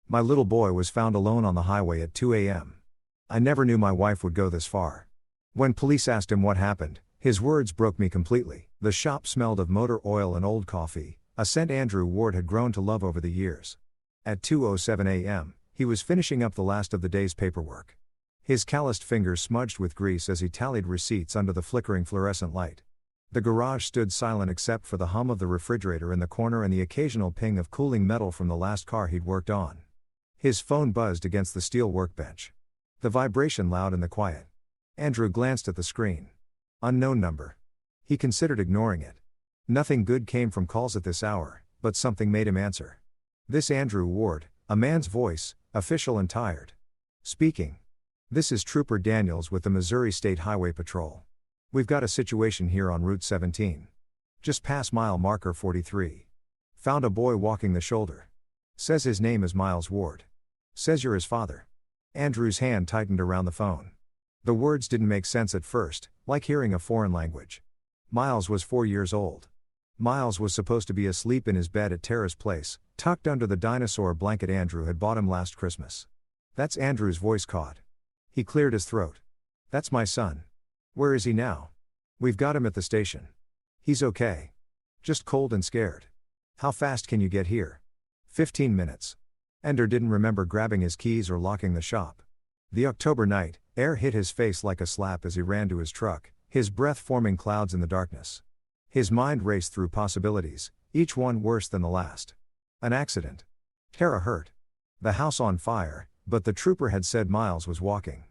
My little boy was found alone on the highway at 2 a.m. I never knew my wife would go this far. When police asked him what happened, his words broke me completely. The shop smelled of motor oil and old coffee, a scent Andrew Ward had grown to love over the years. At 2:07 a.m., he was finishing up the last of the day's paperwork. His calloused fingers smudged with grease as he tallied receipts under the flickering fluorescent light. The garage stood silent except for the hum of the refrigerator in the corner and the occasional ping of cooling metal from the last car he'd worked on. His phone buzzed against the steel workbench. The vibration loud in the quiet. Andrew glanced at the screen. Unknown number. He considered ignoring it. Nothing good came from calls at this hour, but something made him answer. This Andrew Ward, a man's voice, official and tired. Speaking. This is Trooper Daniels with the Missouri State Highway Patrol. We've got a situation here on Route 17. Just past mile marker 43. Found a boy walking the shoulder. Says his name is Miles Ward. Says you're his father. Andrew's hand tightened around the phone. The words didn't make sense at first, like hearing a foreign language. Miles was 4 years old. Miles was supposed to be asleep in his bed at Tara's place, tucked under the dinosaur blanket Andrew had bought him last Christmas. That's Andrew's voice caught. He cleared his throat. That's my son. Where is he now? We've got him at the station. He's okay. Just cold and scared. How fast can you get here? 15 minutes. Ender didn't remember grabbing his keys or locking the shop. The October night, air hit his face like a slap as he ran to his truck, his breath forming clouds in the darkness. His mind raced through possibilities, each one worse than the last. An accident. Tara hurt. The house on fire, but the trooper had said Miles was walking.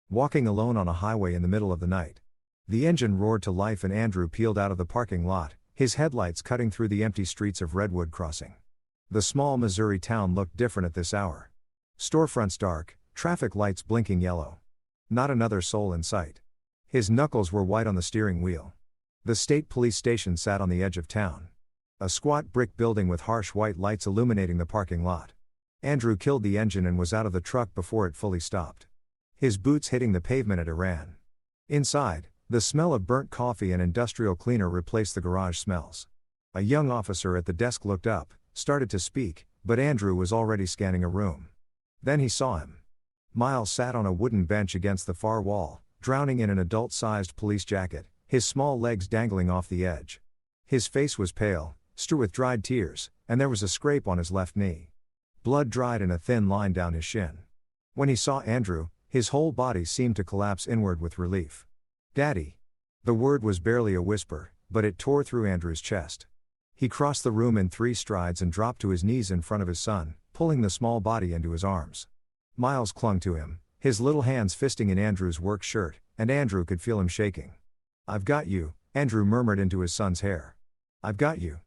Walking alone on a highway in the middle of the night. The engine roared to life and Andrew peeled out of the parking lot, his headlights cutting through the empty streets of Redwood Crossing. The small Missouri town looked different at this hour. Storefronts dark, traffic lights blinking yellow. Not another soul in sight. His knuckles were white on the steering wheel. The state police station sat on the edge of town. A squat brick building with harsh white lights illuminating the parking lot. Andrew killed the engine and was out of the truck before it fully stopped. His boots hitting the pavement at Iran. Inside, the smell of burnt coffee and industrial cleaner replaced the garage smells. A young officer at the desk looked up, started to speak, but Andrew was already scanning a room. Then he saw him. Miles sat on a wooden bench against the far wall, drowning in an adult-sized police jacket, his small legs dangling off the edge. His face was pale, strewn with dried tears, and there was a scrape on his left knee. Blood dried in a thin line down his shin. When he saw Andrew, his whole body seemed to collapse inward with relief. "Daddy." The word was barely a whisper, but it tore through Andrew's chest. He crossed the room in 3 strides and dropped to his knees in front of his son, pulling the small body into his arms. Miles clung to him, his little hands fisting in Andrew's work shirt, and Andrew could feel him shaking. "I've got you," Andrew murmured into his son's hair. "I've got you.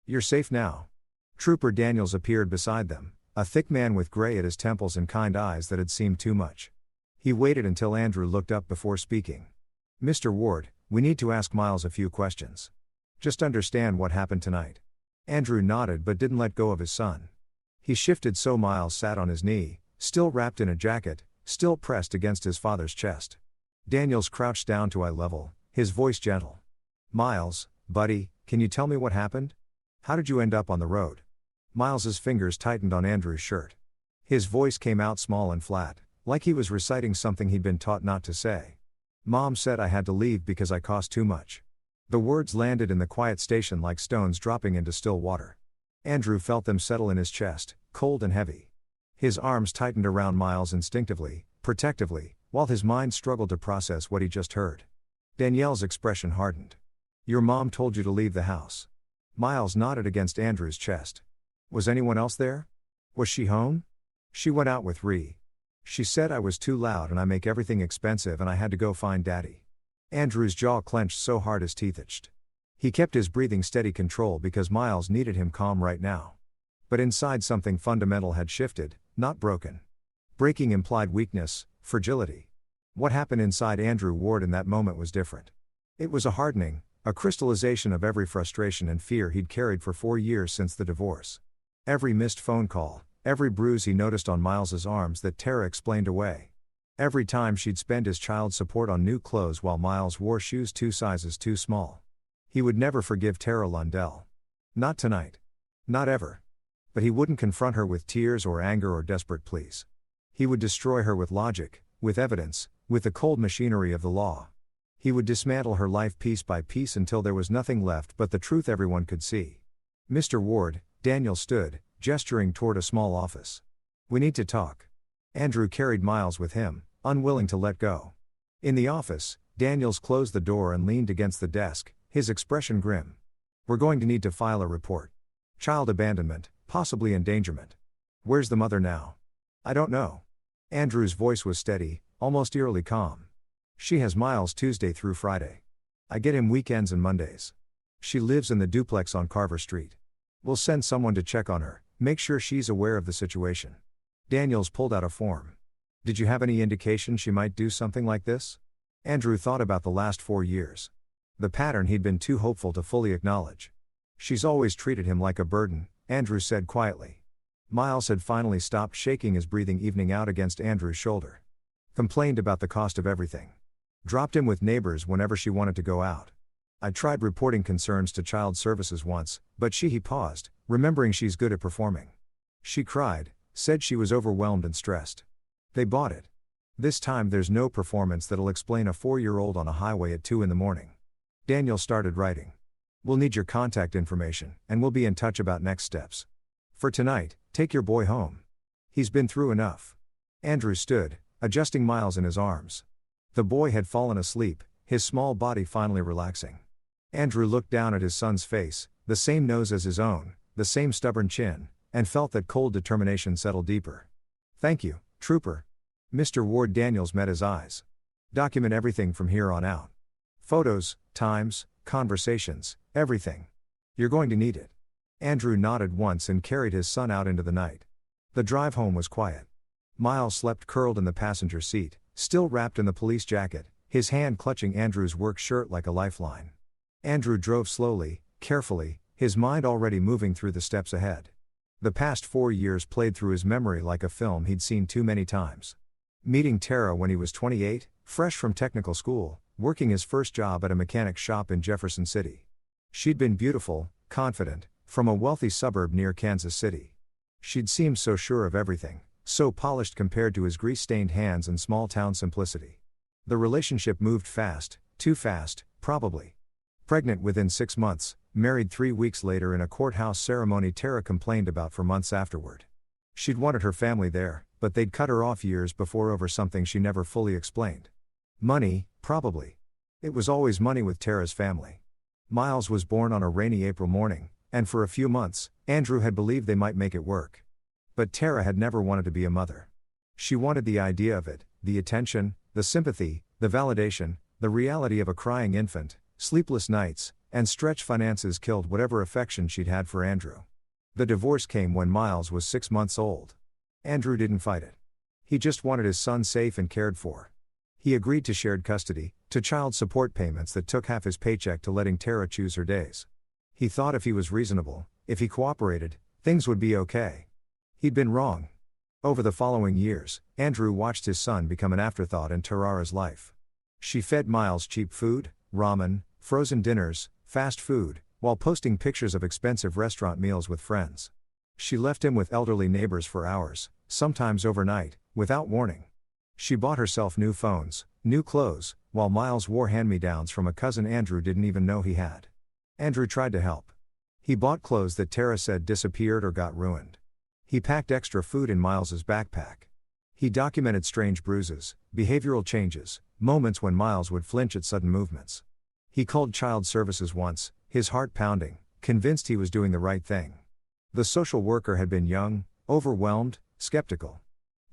You're safe now." Trooper Daniels appeared beside them, a thick man with gray at his temples and kind eyes that had seemed too much. He waited until Andrew looked up before speaking. "Mr. Ward, we need to ask Miles a few questions. Just understand what happened tonight." Andrew nodded but didn't let go of his son. He shifted so Miles sat on his knee, still wrapped in a jacket, still pressed against his father's chest. Daniels crouched down to eye level, his voice gentle. "Miles, buddy, can you tell me what happened? How did you end up on the road?" Miles's fingers tightened on Andrew's shirt. His voice came out small and flat, like he was reciting something he'd been taught not to say. "Mom said I had to leave because I cost too much." The words landed in the quiet station like stones dropping into still water. Andrew felt them settle in his chest, cold and heavy. His arms tightened around Miles instinctively, protectively, while his mind struggled to process what he just heard. Danielle's expression hardened. "Your mom told you to leave the house." Miles nodded against Andrew's chest. "Was anyone else there? Was she home?" "She went out with Ree. She said I was too loud and I make everything expensive and I had to go find Daddy." Andrew's jaw clenched so hard his teeth itched. He kept his breathing steady control because Miles needed him calm right now. But inside something fundamental had shifted, not broken. Breaking implied weakness, fragility. What happened inside Andrew Ward in that moment was different. It was a hardening, a crystallization of every frustration and fear he'd carried for 4 years since the divorce. Every missed phone call, every bruise he noticed on Miles's arms that Tara explained away. Every time she'd spend his child's support on new clothes while Miles wore shoes 2 sizes too small. He would never forgive Tara Lundell. Not tonight. Not ever. But he wouldn't confront her with tears or anger or desperate pleas. He would destroy her with logic, with evidence, with the cold machinery of the law. He would dismantle her life piece by piece until there was nothing left but the truth everyone could see. "Mr. Ward," Daniel stood, gesturing toward a small office. "We need to talk." Andrew carried Miles with him, unwilling to let go. In the office, Daniels closed the door and leaned against the desk, his expression grim. "We're going to need to file a report. Child abandonment, possibly endangerment. Where's the mother now?" "I don't know." Andrew's voice was steady, almost eerily calm. "She has Miles Tuesday through Friday. I get him weekends and Mondays. She lives in the duplex on Carver Street. We'll send someone to check on her, make sure she's aware of the situation." Daniels pulled out a form. "Did you have any indication she might do something like this?" Andrew thought about the last 4 years. The pattern he'd been too hopeful to fully acknowledge. "She's always treated him like a burden," Andrew said quietly. Miles had finally stopped shaking his breathing, evening out against Andrew's shoulder. "Complained about the cost of everything. Dropped him with neighbors whenever she wanted to go out. I tried reporting concerns to child services once, but he paused, remembering she's good at performing. She cried, said she was overwhelmed and stressed. They bought it. This time there's no performance that'll explain a 4-year-old on a highway at 2 in the morning." Daniel started writing. "We'll need your contact information, and we'll be in touch about next steps. For tonight, take your boy home. He's been through enough." Andrew stood, adjusting Miles in his arms. The boy had fallen asleep, his small body finally relaxing. Andrew looked down at his son's face, the same nose as his own, the same stubborn chin, and felt that cold determination settle deeper. "Thank you, Trooper." Mr. Ward. Daniels met his eyes. "Document everything from here on out. Photos, times, conversations, everything. You're going to need it." Andrew nodded once and carried his son out into the night. The drive home was quiet. Miles slept curled in the passenger seat, still wrapped in the police jacket, his hand clutching Andrew's work shirt like a lifeline. Andrew drove slowly, carefully, his mind already moving through the steps ahead. The past 4 years played through his memory like a film he'd seen too many times. Meeting Tara when he was 28, fresh from technical school, working his first job at a mechanic shop in Jefferson City. She'd been beautiful, confident, from a wealthy suburb near Kansas City. She'd seemed so sure of everything, so polished compared to his grease-stained hands and small-town simplicity. The relationship moved fast, too fast, probably. Pregnant within 6 months, married 3 weeks later in a courthouse ceremony Tara complained about for months afterward. She'd wanted her family there, but they'd cut her off years before over something she never fully explained. Money, probably. It was always money with Tara's family. Miles was born on a rainy April morning, and for a few months, Andrew had believed they might make it work. But Tara had never wanted to be a mother. She wanted the idea of it, the attention, the sympathy, the validation, the reality of a crying infant. Sleepless nights, and stretched finances killed whatever affection she'd had for Andrew. The divorce came when Miles was 6 months old. Andrew didn't fight it. He just wanted his son safe and cared for. He agreed to shared custody, to child support payments that took half his paycheck, to letting Tara choose her days. He thought if he was reasonable, if he cooperated, things would be okay. He'd been wrong. Over the following years, Andrew watched his son become an afterthought in Tara's life. She fed Miles cheap food, ramen, frozen dinners, fast food, while posting pictures of expensive restaurant meals with friends. She left him with elderly neighbors for hours, sometimes overnight, without warning. She bought herself new phones, new clothes, while Miles wore hand-me-downs from a cousin Andrew didn't even know he had. Andrew tried to help. He bought clothes that Tara said disappeared or got ruined. He packed extra food in Miles's backpack. He documented strange bruises, behavioral changes, moments when Miles would flinch at sudden movements. He called child services once, his heart pounding, convinced he was doing the right thing. The social worker had been young, overwhelmed, skeptical.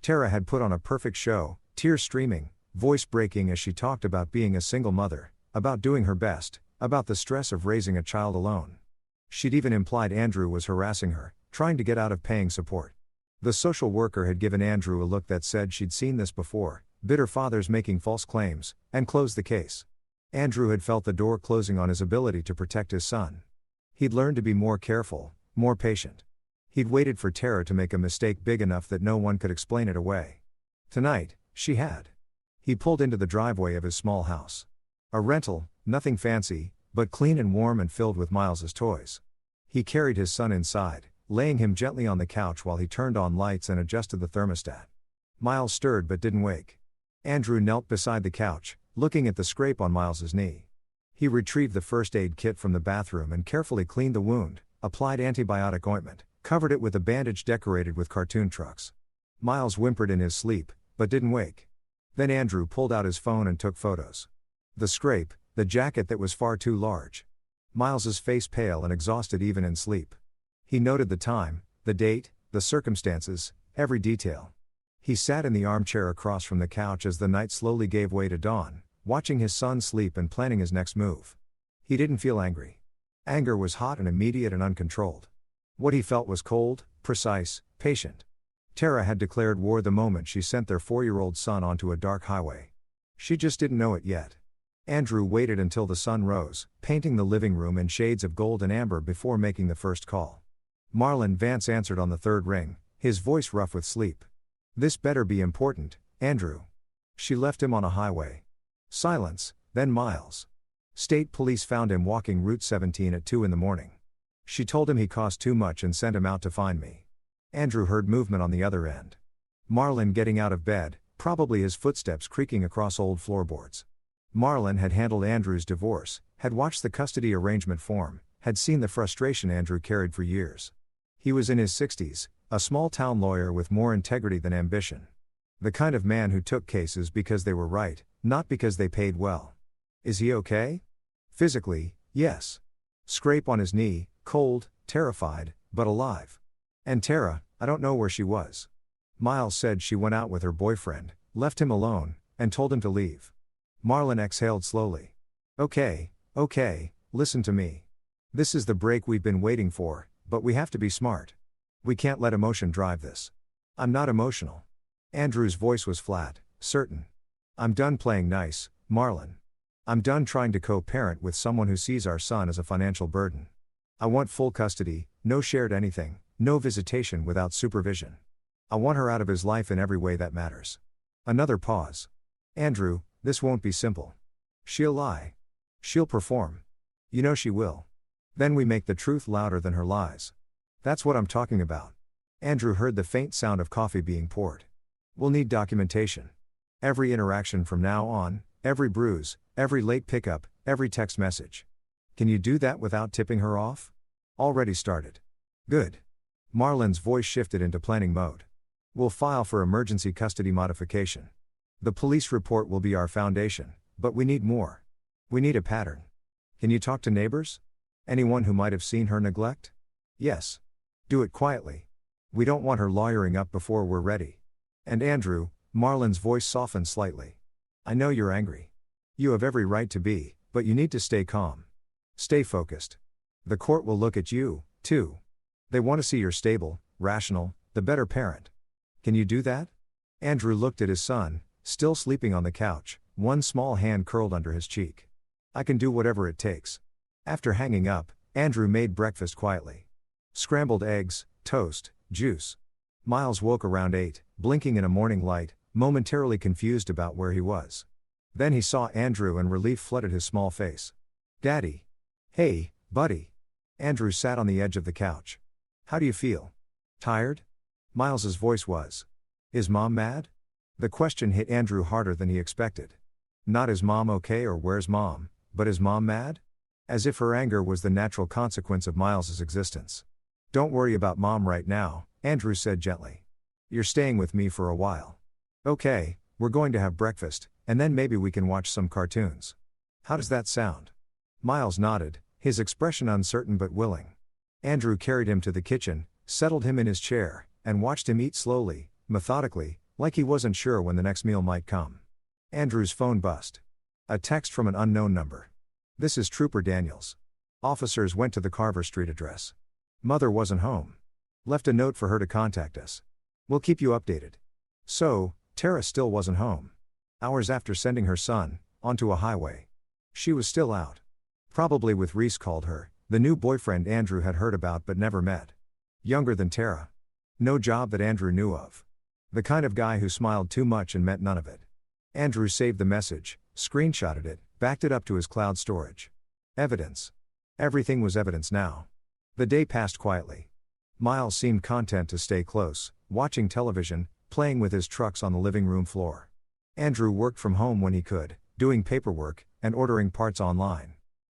Tara had put on a perfect show, tears streaming, voice breaking as she talked about being a single mother, about doing her best, about the stress of raising a child alone. She'd even implied Andrew was harassing her, trying to get out of paying support. The social worker had given Andrew a look that said she'd seen this before, bitter fathers making false claims, and closed the case. Andrew had felt the door closing on his ability to protect his son. He'd learned to be more careful, more patient. He'd waited for Tara to make a mistake big enough that no one could explain it away. Tonight, she had. He pulled into the driveway of his small house. A rental, nothing fancy, but clean and warm and filled with Miles's toys. He carried his son inside, laying him gently on the couch while he turned on lights and adjusted the thermostat. Miles stirred but didn't wake. Andrew knelt beside the couch, looking at the scrape on Miles's knee. He retrieved the first aid kit from the bathroom and carefully cleaned the wound, applied antibiotic ointment, covered it with a bandage decorated with cartoon trucks. Miles whimpered in his sleep, but didn't wake. Then Andrew pulled out his phone and took photos. The scrape, the jacket that was far too large. Miles's face pale and exhausted even in sleep. He noted the time, the date, the circumstances, every detail. He sat in the armchair across from the couch as the night slowly gave way to dawn, watching his son sleep and planning his next move. He didn't feel angry. Anger was hot and immediate and uncontrolled. What he felt was cold, precise, patient. Tara had declared war the moment she sent their 4-year-old son onto a dark highway. She just didn't know it yet. Andrew waited until the sun rose, painting the living room in shades of gold and amber before making the first call. Marlin Vance answered on the third ring, his voice rough with sleep. "This better be important, Andrew." She left him on a highway. Silence, then Miles. State police found him walking Route 17 at 2 in the morning. She told him he cost too much and sent him out to find me. Andrew heard movement on the other end. Marlin getting out of bed, probably his footsteps creaking across old floorboards. Marlin had handled Andrew's divorce, had watched the custody arrangement form, had seen the frustration Andrew carried for years. He was in his 60s, a small-town lawyer with more integrity than ambition. The kind of man who took cases because they were right, not because they paid well. Is he okay? Physically, yes. Scrape on his knee, cold, terrified, but alive. And Tara, I don't know where she was. Miles said she went out with her boyfriend, left him alone, and told him to leave. Marlin exhaled slowly. Okay, listen to me. This is the break we've been waiting for, but we have to be smart. We can't let emotion drive this. I'm not emotional. Andrew's voice was flat, certain. I'm done playing nice, Marlin. I'm done trying to co-parent with someone who sees our son as a financial burden. I want full custody, no shared anything, no visitation without supervision. I want her out of his life in every way that matters. Another pause. Andrew, this won't be simple. She'll lie. She'll perform. You know she will. Then we make the truth louder than her lies. That's what I'm talking about. Andrew heard the faint sound of coffee being poured. We'll need documentation. Every interaction from now on, every bruise, every late pickup, every text message. Can you do that without tipping her off? Already started. Good. Marlin's voice shifted into planning mode. We'll file for emergency custody modification. The police report will be our foundation, but we need more. We need a pattern. Can you talk to neighbors? Anyone who might have seen her neglect? Yes. Do it quietly. We don't want her lawyering up before we're ready. And Andrew, Marlin's voice softened slightly. I know you're angry. You have every right to be, but you need to stay calm. Stay focused. The court will look at you, too. They want to see you're stable, rational, the better parent. Can you do that? Andrew looked at his son, still sleeping on the couch, one small hand curled under his cheek. I can do whatever it takes. After hanging up, Andrew made breakfast quietly. Scrambled eggs, toast, juice. Miles woke around 8, blinking in a morning light, momentarily confused about where he was. Then he saw Andrew and relief flooded his small face. Daddy. Hey, buddy. Andrew sat on the edge of the couch. How do you feel? Tired? Miles's voice was. Is Mom mad? The question hit Andrew harder than he expected. Not is Mom okay or where's Mom, but is Mom mad? As if her anger was the natural consequence of Miles's existence. Don't worry about Mom right now, Andrew said gently. You're staying with me for a while. Okay, we're going to have breakfast, and then maybe we can watch some cartoons. How does that sound? Miles nodded, his expression uncertain but willing. Andrew carried him to the kitchen, settled him in his chair, and watched him eat slowly, methodically, like he wasn't sure when the next meal might come. Andrew's phone buzzed. A text from an unknown number. This is Trooper Daniels. Officers went to the Carver Street address. Mother wasn't home. Left a note for her to contact us. We'll keep you updated. So, Tara still wasn't home. Hours after sending her son onto a highway. She was still out. Probably with Reese called her, the new boyfriend Andrew had heard about but never met. Younger than Tara. No job that Andrew knew of. The kind of guy who smiled too much and meant none of it. Andrew saved the message, screenshotted it, backed it up to his cloud storage. Evidence. Everything was evidence now. The day passed quietly. Miles seemed content to stay close, watching television, playing with his trucks on the living room floor. Andrew worked from home when he could, doing paperwork and ordering parts online.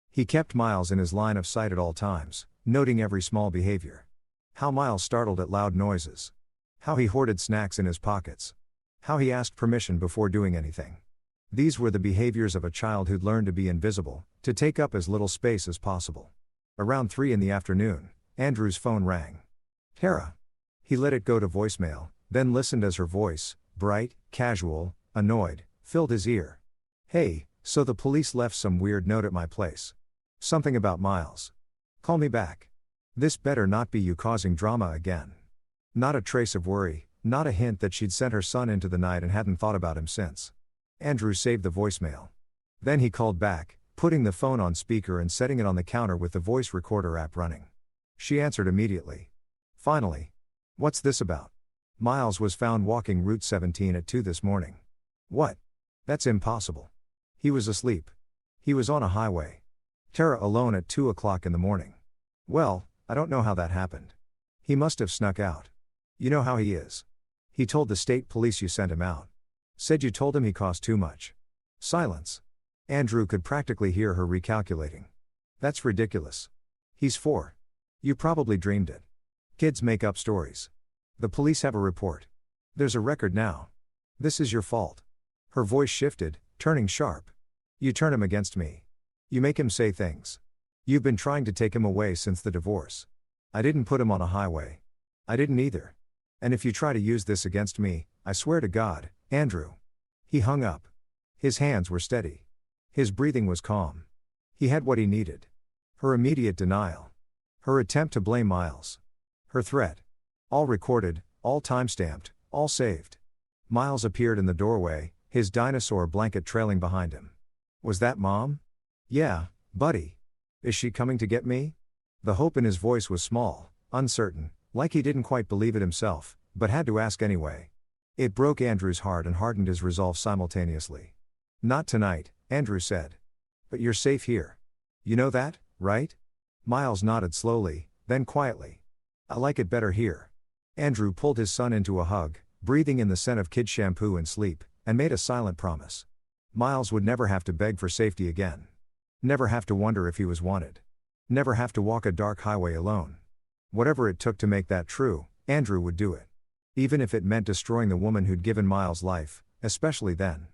He kept Miles in his line of sight at all times, noting every small behavior. How Miles startled at loud noises. How he hoarded snacks in his pockets. How he asked permission before doing anything. These were the behaviors of a child who'd learned to be invisible, to take up as little space as possible. Around 3 in the afternoon, Andrew's phone rang. Tara. He let it go to voicemail, then listened as her voice, bright, casual, annoyed, filled his ear. Hey, so the police left some weird note at my place. Something about Miles. Call me back. This better not be you causing drama again. Not a trace of worry, not a hint that she'd sent her son into the night and hadn't thought about him since. Andrew saved the voicemail. Then he called back, putting the phone on speaker and setting it on the counter with the voice recorder app running. She answered immediately. Finally. What's this about? Miles was found walking Route 17 at 2 this morning. What? That's impossible. He was asleep. He was on a highway. Tara alone at 2 o'clock in the morning. Well, I don't know how that happened. He must have snuck out. You know how he is. He told the state police you sent him out. Said you told him he cost too much. Silence. Andrew could practically hear her recalculating. That's ridiculous. He's 4. You probably dreamed it. Kids make up stories. The police have a report. There's a record now. This is your fault. Her voice shifted, turning sharp. You turn him against me. You make him say things. You've been trying to take him away since the divorce. I didn't put him on a highway. I didn't either. And if you try to use this against me, I swear to God, Andrew. He hung up. His hands were steady. His breathing was calm. He had what he needed. Her immediate denial. Her attempt to blame Miles. Her threat. All recorded, all time-stamped, all saved. Miles appeared in the doorway, his dinosaur blanket trailing behind him. Was that Mom? Yeah, buddy. Is she coming to get me? The hope in his voice was small, uncertain, like he didn't quite believe it himself, but had to ask anyway. It broke Andrew's heart and hardened his resolve simultaneously. Not tonight, Andrew said. But you're safe here. You know that, right? Miles nodded slowly, then quietly. I like it better here. Andrew pulled his son into a hug, breathing in the scent of kid shampoo and sleep, and made a silent promise. Miles would never have to beg for safety again. Never have to wonder if he was wanted. Never have to walk a dark highway alone. Whatever it took to make that true, Andrew would do it. Even if it meant destroying the woman who'd given Miles life, especially then.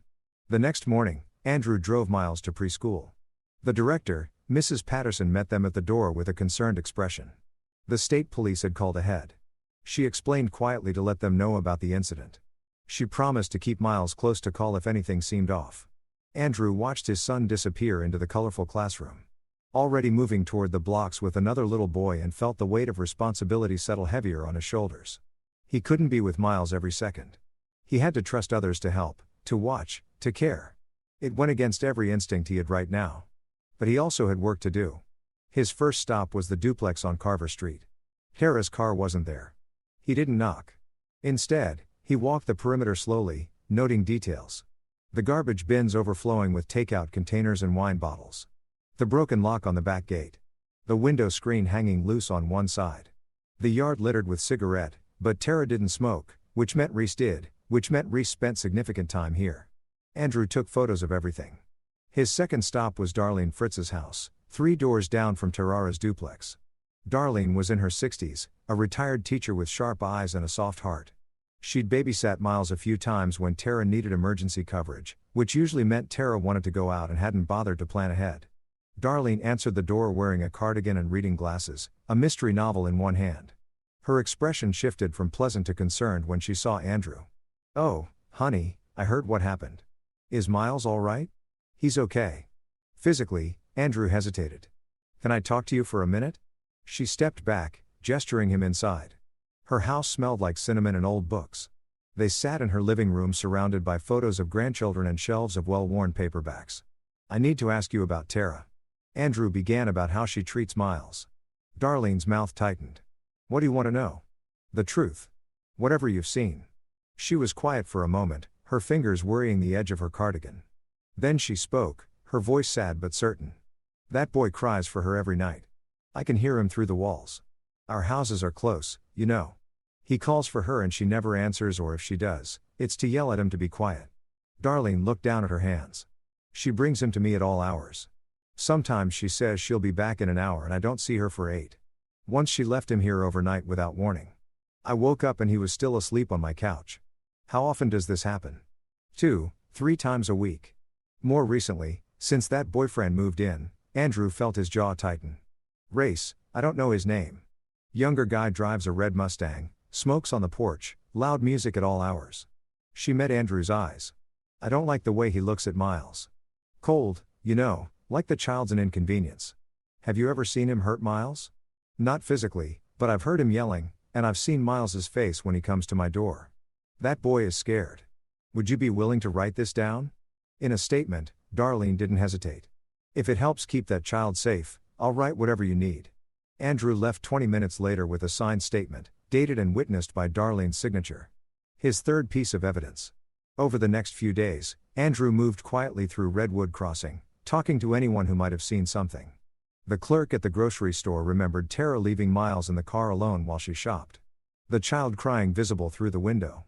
The next morning, Andrew drove Miles to preschool. The director, Mrs. Patterson, met them at the door with a concerned expression. The state police had called ahead. She explained quietly to let them know about the incident. She promised to keep Miles close to call if anything seemed off. Andrew watched his son disappear into the colorful classroom. Already moving toward the blocks with another little boy, and felt the weight of responsibility settle heavier on his shoulders. He couldn't be with Miles every second. He had to trust others to help, to watch, to care. It went against every instinct he had right now. But he also had work to do. His first stop was the duplex on Carver Street. Tara's car wasn't there. He didn't knock. Instead, he walked the perimeter slowly, noting details. The garbage bins overflowing with takeout containers and wine bottles. The broken lock on the back gate. The window screen hanging loose on one side. The yard littered with cigarette, but Tara didn't smoke, which meant Reese did, which meant Reese spent significant time here. Andrew took photos of everything. His second stop was Darlene Fritz's house, 3 doors down from Tara's duplex. Darlene was in her 60s, a retired teacher with sharp eyes and a soft heart. She'd babysat Miles a few times when Tara needed emergency coverage, which usually meant Tara wanted to go out and hadn't bothered to plan ahead. Darlene answered the door wearing a cardigan and reading glasses, a mystery novel in one hand. Her expression shifted from pleasant to concerned when she saw Andrew. Oh, honey, I heard what happened. Is Miles all right? He's okay. Physically, Andrew hesitated. Can I talk to you for a minute? She stepped back, gesturing him inside. Her house smelled like cinnamon and old books. They sat in her living room surrounded by photos of grandchildren and shelves of well-worn paperbacks. I need to ask you about Tara. Andrew began about how she treats Miles. Darlene's mouth tightened. What do you want to know? The truth. Whatever you've seen. She was quiet for a moment, her fingers worrying the edge of her cardigan. Then she spoke, her voice sad but certain. That boy cries for her every night. I can hear him through the walls. Our houses are close, you know. He calls for her and she never answers, or if she does, it's to yell at him to be quiet. Darlene looked down at her hands. She brings him to me at all hours. Sometimes she says she'll be back in an hour and I don't see her for 8. Once she left him here overnight without warning. I woke up and he was still asleep on my couch. How often does this happen? 2, 3 times a week. More recently, since that boyfriend moved in, Andrew felt his jaw tighten. Race, I don't know his name. Younger guy drives a red Mustang, smokes on the porch, loud music at all hours. She met Andrew's eyes. I don't like the way he looks at Miles. Cold, you know, like the child's an inconvenience. Have you ever seen him hurt Miles? Not physically, but I've heard him yelling, and I've seen Miles's face when he comes to my door. That boy is scared. Would you be willing to write this down? In a statement, Darlene didn't hesitate. If it helps keep that child safe, I'll write whatever you need. Andrew left 20 minutes later with a signed statement, dated and witnessed by Darlene's signature. His third piece of evidence. Over the next few days, Andrew moved quietly through Redwood Crossing, talking to anyone who might have seen something. The clerk at the grocery store remembered Tara leaving Miles in the car alone while she shopped. The child crying visible through the window.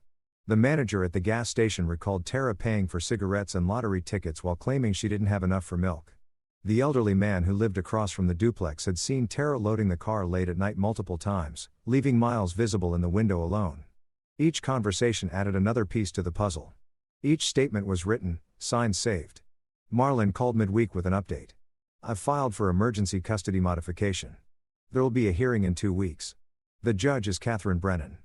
The manager at the gas station recalled Tara paying for cigarettes and lottery tickets while claiming she didn't have enough for milk. The elderly man who lived across from the duplex had seen Tara loading the car late at night multiple times, leaving Miles visible in the window alone. Each conversation added another piece to the puzzle. Each statement was written, signed, saved. Marlin called midweek with an update. I've filed for emergency custody modification. There'll be a hearing in 2 weeks. The judge is Catherine Brennan.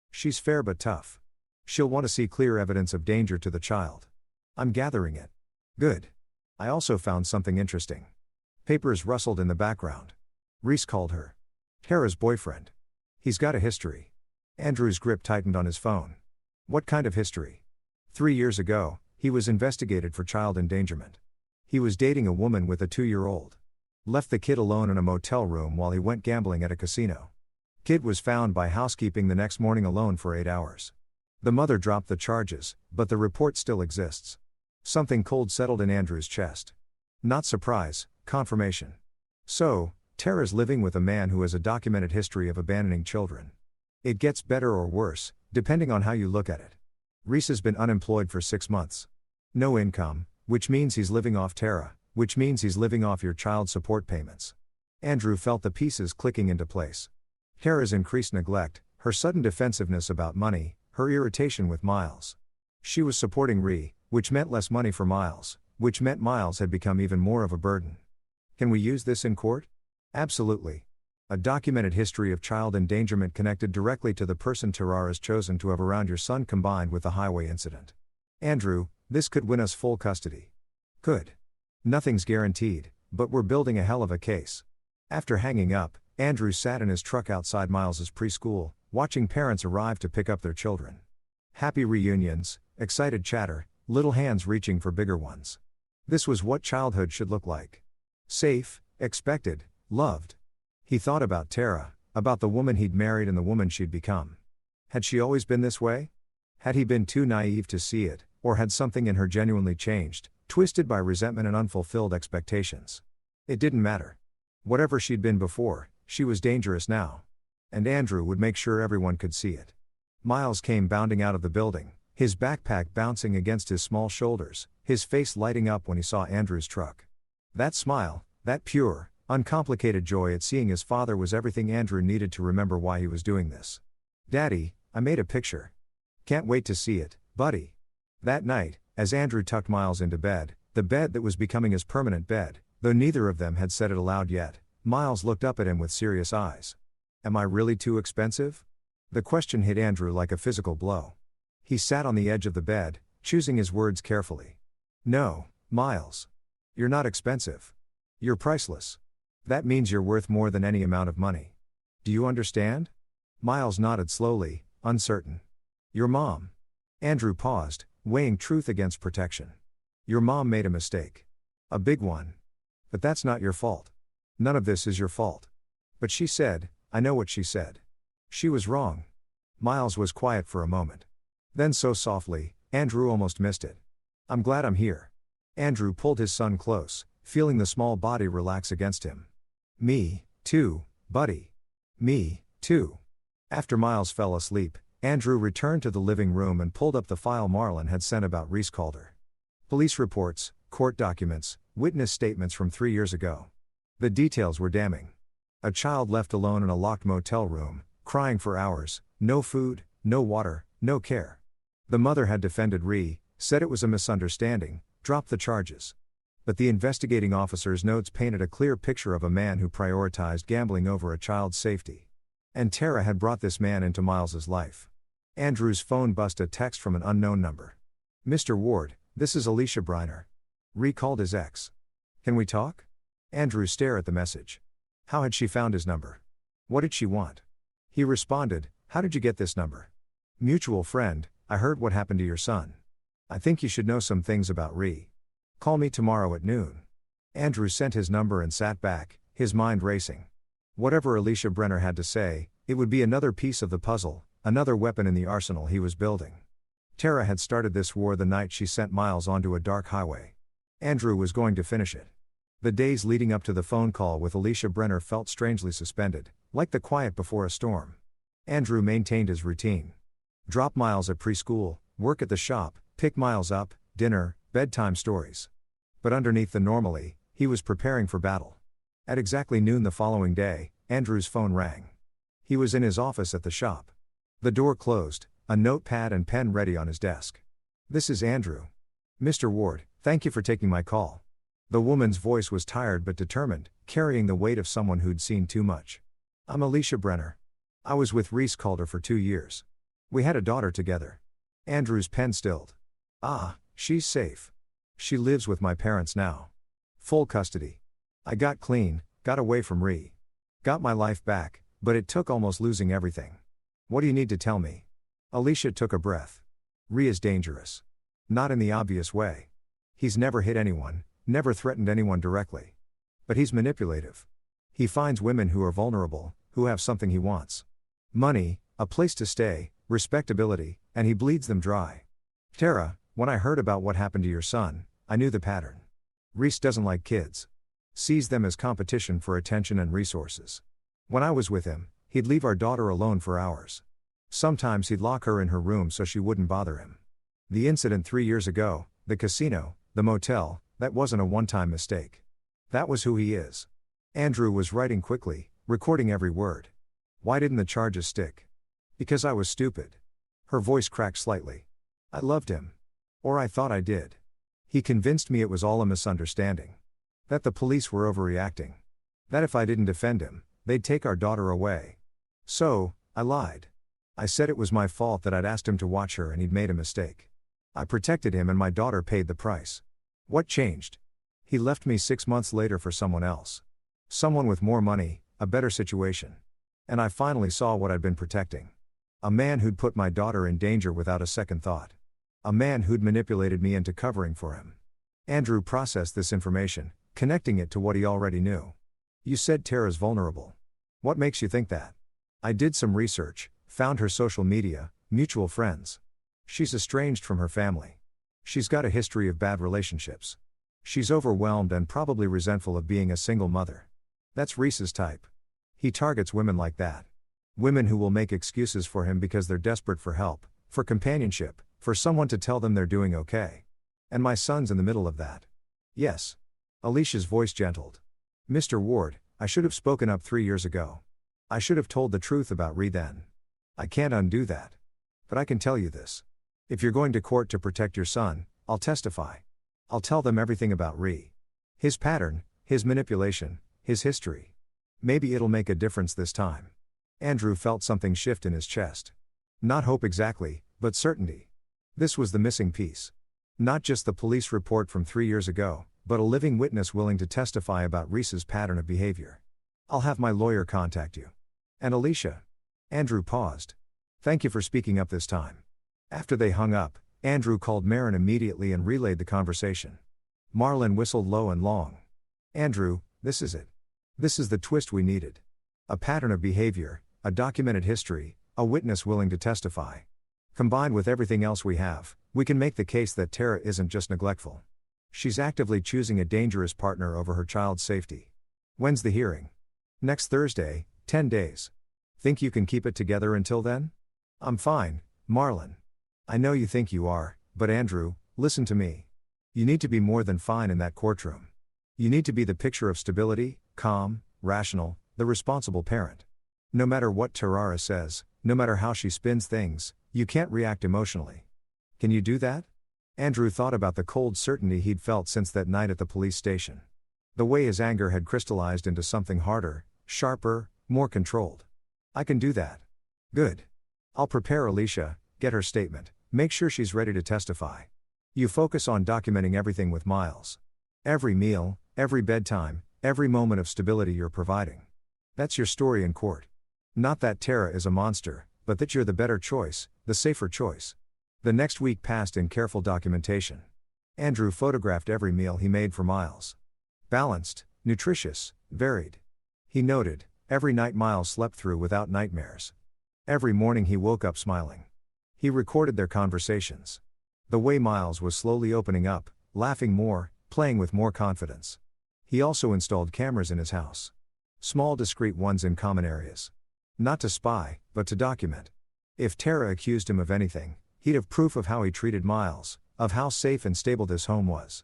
She's fair but tough. She'll want to see clear evidence of danger to the child. I'm gathering it. Good. I also found something interesting. Papers rustled in the background. Reese called her. Tara's boyfriend. He's got a history. Andrew's grip tightened on his phone. What kind of history? 3 years ago, he was investigated for child endangerment. He was dating a woman with a 2-year-old. Left the kid alone in a motel room while he went gambling at a casino. Kid was found by housekeeping the next morning alone for 8 hours. The mother dropped the charges, but the report still exists. Something cold settled in Andrew's chest. Not surprise, confirmation. So, Tara's living with a man who has a documented history of abandoning children. It gets better or worse, depending on how you look at it. Reese has been unemployed for 6 months. No income, which means he's living off Tara, which means he's living off your child support payments. Andrew felt the pieces clicking into place. Tara's increased neglect, her sudden defensiveness about money, her irritation with Miles. She was supporting Ree, which meant less money for Miles, which meant Miles had become even more of a burden. Can we use this in court? Absolutely. A documented history of child endangerment connected directly to the person Tara has chosen to have around your son combined with the highway incident. Andrew, this could win us full custody. Could. Nothing's guaranteed, but we're building a hell of a case. After hanging up, Andrew sat in his truck outside Miles's preschool, watching parents arrive to pick up their children. Happy reunions, excited chatter, little hands reaching for bigger ones. This was what childhood should look like. Safe, expected, loved. He thought about Tara, about the woman he'd married and the woman she'd become. Had she always been this way? Had he been too naive to see it, or had something in her genuinely changed, twisted by resentment and unfulfilled expectations? It didn't matter. Whatever she'd been before, she was dangerous now. And Andrew would make sure everyone could see it. Miles came bounding out of the building, his backpack bouncing against his small shoulders, his face lighting up when he saw Andrew's truck. That smile, that pure, uncomplicated joy at seeing his father was everything Andrew needed to remember why he was doing this. Daddy, I made a picture. Can't wait to see it, buddy. That night, as Andrew tucked Miles into bed, the bed that was becoming his permanent bed, though neither of them had said it aloud yet, Miles looked up at him with serious eyes. Am I really too expensive? The question hit Andrew like a physical blow. He sat on the edge of the bed, choosing his words carefully. No, Miles. You're not expensive. You're priceless. That means you're worth more than any amount of money. Do you understand? Miles nodded slowly, uncertain. Your mom. Andrew paused, weighing truth against protection. Your mom made a mistake. A big one. But that's not your fault. None of this is your fault. But she said, I know what she said. She was wrong. Miles was quiet for a moment. Then so softly, Andrew almost missed it. I'm glad I'm here. Andrew pulled his son close, feeling the small body relax against him. Me, too, buddy. Me, 2. After Miles fell asleep, Andrew returned to the living room and pulled up the file Marlin had sent about Reese Calder. Police reports, court documents, witness statements from 3 years ago. The details were damning. A child left alone in a locked motel room, crying for hours, no food, no water, no care. The mother had defended Ree, said it was a misunderstanding, dropped the charges. But the investigating officer's notes painted a clear picture of a man who prioritized gambling over a child's safety. And Tara had brought this man into Miles's life. Andrew's phone buzzed a text from an unknown number. "Mr. Ward, this is Alicia Briner." Ree called his ex. "Can we talk?" Andrew stared at the message. How had she found his number? What did she want? He responded, "How did you get this number?" "Mutual friend, I heard what happened to your son. I think you should know some things about Ree. Call me tomorrow at noon." Andrew sent his number and sat back, his mind racing. Whatever Alicia Brenner had to say, it would be another piece of the puzzle, another weapon in the arsenal he was building. Tara had started this war the night she sent Miles onto a dark highway. Andrew was going to finish it. The days leading up to the phone call with Alicia Brenner felt strangely suspended, like the quiet before a storm. Andrew maintained his routine. Drop Miles at preschool, work at the shop, pick Miles up, dinner, bedtime stories. But underneath the normally, he was preparing for battle. At exactly noon the following day, Andrew's phone rang. He was in his office at the shop. The door closed, a notepad and pen ready on his desk. "This is Andrew. Mr. Ward, thank you for taking my call." The woman's voice was tired but determined, carrying the weight of someone who'd seen too much. "I'm Alicia Brenner. I was with Reese Calder for 2 years. We had a daughter together." Andrew's pen stilled. "Ah, she's safe. She lives with my parents now. Full custody. I got clean, got away from Ree. Got my life back, but it took almost losing everything. What do you need to tell me?" Alicia took a breath. "Ree is dangerous. Not in the obvious way. He's never hit anyone, never threatened anyone directly. But he's manipulative. He finds women who are vulnerable, who have something he wants. Money, a place to stay, respectability, and he bleeds them dry. Tara, when I heard about what happened to your son, I knew the pattern. Reese doesn't like kids. Sees them as competition for attention and resources. When I was with him, he'd leave our daughter alone for hours. Sometimes he'd lock her in her room so she wouldn't bother him. The incident 3 years ago, the casino, the motel, that wasn't a one-time mistake. That was who he is." Andrew was writing quickly, recording every word. "Why didn't the charges stick?" "Because I was stupid." Her voice cracked slightly. "I loved him. Or I thought I did. He convinced me it was all a misunderstanding. That the police were overreacting. That if I didn't defend him, they'd take our daughter away. So, I lied. I said it was my fault that I'd asked him to watch her and he'd made a mistake. I protected him and my daughter paid the price. What changed? He left me 6 months later for someone else. Someone with more money, a better situation. And I finally saw what I'd been protecting. A man who'd put my daughter in danger without a second thought. A man who'd manipulated me into covering for him." Andrew processed this information, connecting it to what he already knew. "You said Tara's vulnerable. What makes you think that?" "I did some research, found her social media, mutual friends. She's estranged from her family. She's got a history of bad relationships. She's overwhelmed and probably resentful of being a single mother. That's Reese's type. He targets women like that. Women who will make excuses for him because they're desperate for help, for companionship, for someone to tell them they're doing okay. And my son's in the middle of that." "Yes." Alicia's voice gentled. "Mr. Ward, I should have spoken up 3 years ago. I should have told the truth about Ree then. I can't undo that. But I can tell you this. If you're going to court to protect your son, I'll testify. I'll tell them everything about Ree. His pattern, his manipulation, his history. Maybe it'll make a difference this time." Andrew felt something shift in his chest. Not hope exactly, but certainty. This was the missing piece. Not just the police report from 3 years ago, but a living witness willing to testify about Reese's pattern of behavior. "I'll have my lawyer contact you. And Alicia." Andrew paused. "Thank you for speaking up this time." After they hung up, Andrew called Marin immediately and relayed the conversation. Marlin whistled low and long. "Andrew, this is it. This is the twist we needed. A pattern of behavior, a documented history, a witness willing to testify. Combined with everything else we have, we can make the case that Tara isn't just neglectful. She's actively choosing a dangerous partner over her child's safety." "When's the hearing?" "Next Thursday, 10 days. Think you can keep it together until then? I'm fine, Marlin. I know you think you are, but Andrew, listen to me. You need to be more than fine in that courtroom. You need to be the picture of stability, calm, rational, the responsible parent. No matter what Tarara says, no matter how she spins things, you can't react emotionally. Can you do that? Andrew thought about the cold certainty he'd felt since that night at the police station. The way his anger had crystallized into something harder, sharper, more controlled. I can do that. Good. I'll prepare Alicia, get her statement, make sure she's ready to testify. You focus on documenting everything with Miles. Every meal, every bedtime, every moment of stability you're providing. That's your story in court. Not that Tara is a monster, but that you're the better choice, the safer choice. The next week passed in careful documentation. Andrew photographed every meal he made for Miles. Balanced, nutritious, varied. He noted, every night Miles slept through without nightmares. Every morning he woke up smiling. He recorded their conversations. The way Miles was slowly opening up, laughing more, playing with more confidence. He also installed cameras in his house. Small discreet ones in common areas. Not to spy, but to document. If Tara accused him of anything, he'd have proof of how he treated Miles, of how safe and stable this home was.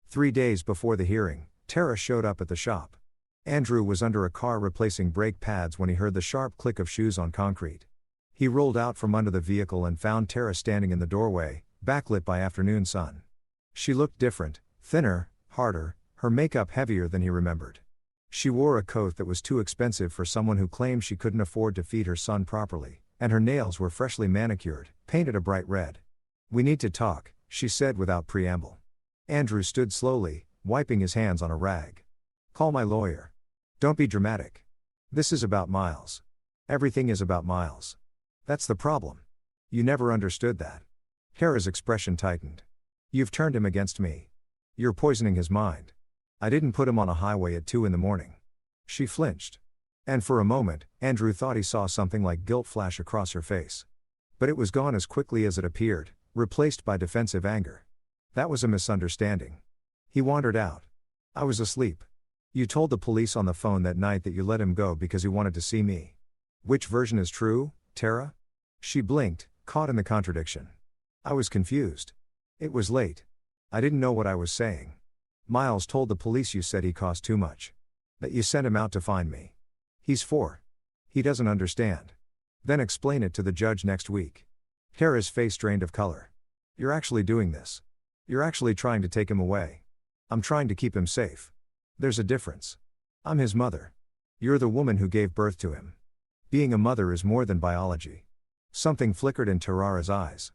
3 days before the hearing, Tara showed up at the shop. Andrew was under a car replacing brake pads when he heard the sharp click of shoes on concrete. He rolled out from under the vehicle and found Tara standing in the doorway, backlit by afternoon sun. She looked different, thinner, harder, her makeup heavier than he remembered. She wore a coat that was too expensive for someone who claimed she couldn't afford to feed her son properly, and her nails were freshly manicured, painted a bright red. We need to talk, she said without preamble. Andrew stood slowly, wiping his hands on a rag. Call my lawyer. Don't be dramatic. This is about Miles. Everything is about Miles. That's the problem. You never understood that. Tara's expression tightened. You've turned him against me. You're poisoning his mind. I didn't put him on a highway at 2 a.m. She flinched. And for a moment, Andrew thought he saw something like guilt flash across her face. But it was gone as quickly as it appeared, replaced by defensive anger. That was a misunderstanding. He wandered out. I was asleep. You told the police on the phone that night that you let him go because he wanted to see me. Which version is true, Tara? She blinked, caught in the contradiction. I was confused. It was late. I didn't know what I was saying. Miles told the police you said he cost too much. That you sent him out to find me. He's 4. He doesn't understand. Then explain it to the judge next week. Tara's face drained of color. You're actually doing this. You're actually trying to take him away. I'm trying to keep him safe. There's a difference. I'm his mother. You're the woman who gave birth to him. Being a mother is more than biology. Something flickered in Tarara's eyes.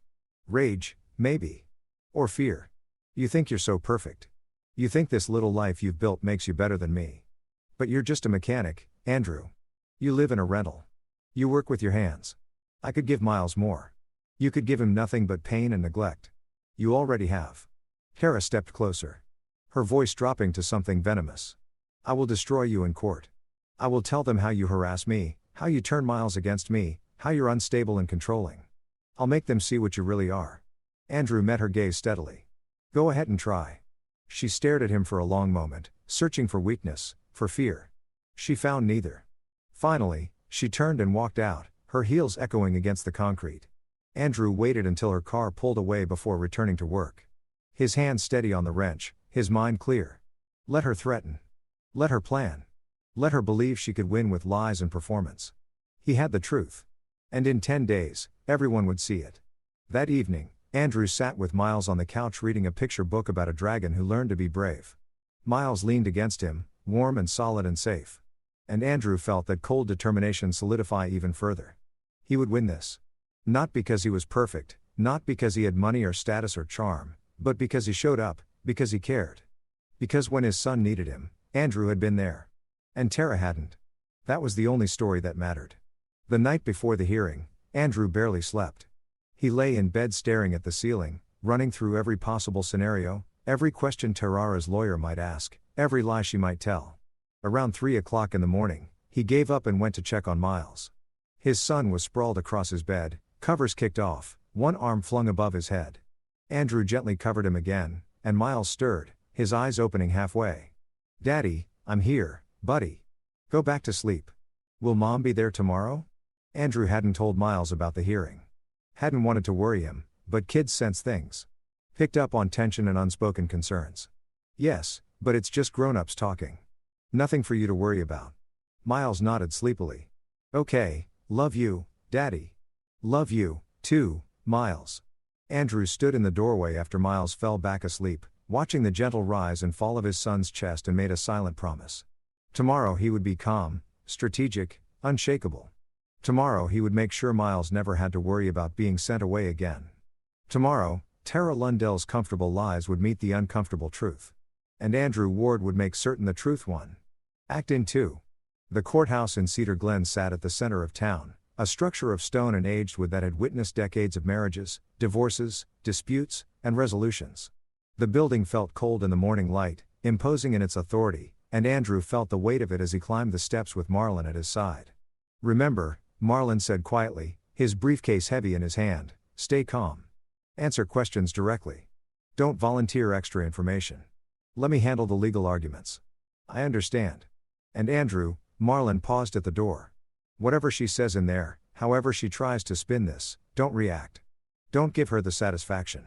Rage, maybe. Or fear. You think you're so perfect. You think this little life you've built makes you better than me. But you're just a mechanic, Andrew. You live in a rental. You work with your hands. I could give Miles more. You could give him nothing but pain and neglect. You already have. Tara stepped closer. Her voice dropping to something venomous. I will destroy you in court. I will tell them how you harass me, how you turn Miles against me, how you're unstable and controlling. I'll make them see what you really are. Andrew met her gaze steadily. Go ahead and try. She stared at him for a long moment, searching for weakness, for fear. She found neither. Finally, she turned and walked out, her heels echoing against the concrete. Andrew waited until her car pulled away before returning to work. His hands steady on the wrench, his mind clear. Let her threaten. Let her plan. Let her believe she could win with lies and performance. He had the truth. And in 10 days, everyone would see it. That evening, Andrew sat with Miles on the couch reading a picture book about a dragon who learned to be brave. Miles leaned against him, warm and solid and safe. And Andrew felt that cold determination solidify even further. He would win this. Not because he was perfect, not because he had money or status or charm, but because he showed up, because he cared. Because when his son needed him, Andrew had been there. And Tara hadn't. That was the only story that mattered. The night before the hearing, Andrew barely slept. He lay in bed staring at the ceiling, running through every possible scenario, every question Tarara's lawyer might ask, every lie she might tell. Around 3 o'clock in the morning, he gave up and went to check on Miles. His son was sprawled across his bed, covers kicked off, one arm flung above his head. Andrew gently covered him again, and Miles stirred, his eyes opening halfway. Daddy, I'm here, buddy. Go back to sleep. Will Mom be there tomorrow? Andrew hadn't told Miles about the hearing. Hadn't wanted to worry him, but kids sense things. Picked up on tension and unspoken concerns. Yes, but it's just grown-ups talking. Nothing for you to worry about. Miles nodded sleepily. Okay, love you, Daddy. Love you, too, Miles. Andrew stood in the doorway after Miles fell back asleep, watching the gentle rise and fall of his son's chest, and made a silent promise. Tomorrow he would be calm, strategic, unshakable. Tomorrow he would make sure Miles never had to worry about being sent away again. Tomorrow, Tara Lundell's comfortable lies would meet the uncomfortable truth. And Andrew Ward would make certain the truth won. Act in 2. The courthouse in Cedar Glen sat at the center of town, a structure of stone and aged wood that had witnessed decades of marriages, divorces, disputes, and resolutions. The building felt cold in the morning light, imposing in its authority, and Andrew felt the weight of it as he climbed the steps with Marlin at his side. Remember, Marlin said quietly, his briefcase heavy in his hand, stay calm. Answer questions directly. Don't volunteer extra information. Let me handle the legal arguments. I understand. And Andrew, Marlin paused at the door. Whatever she says in there, however she tries to spin this, don't react. Don't give her the satisfaction.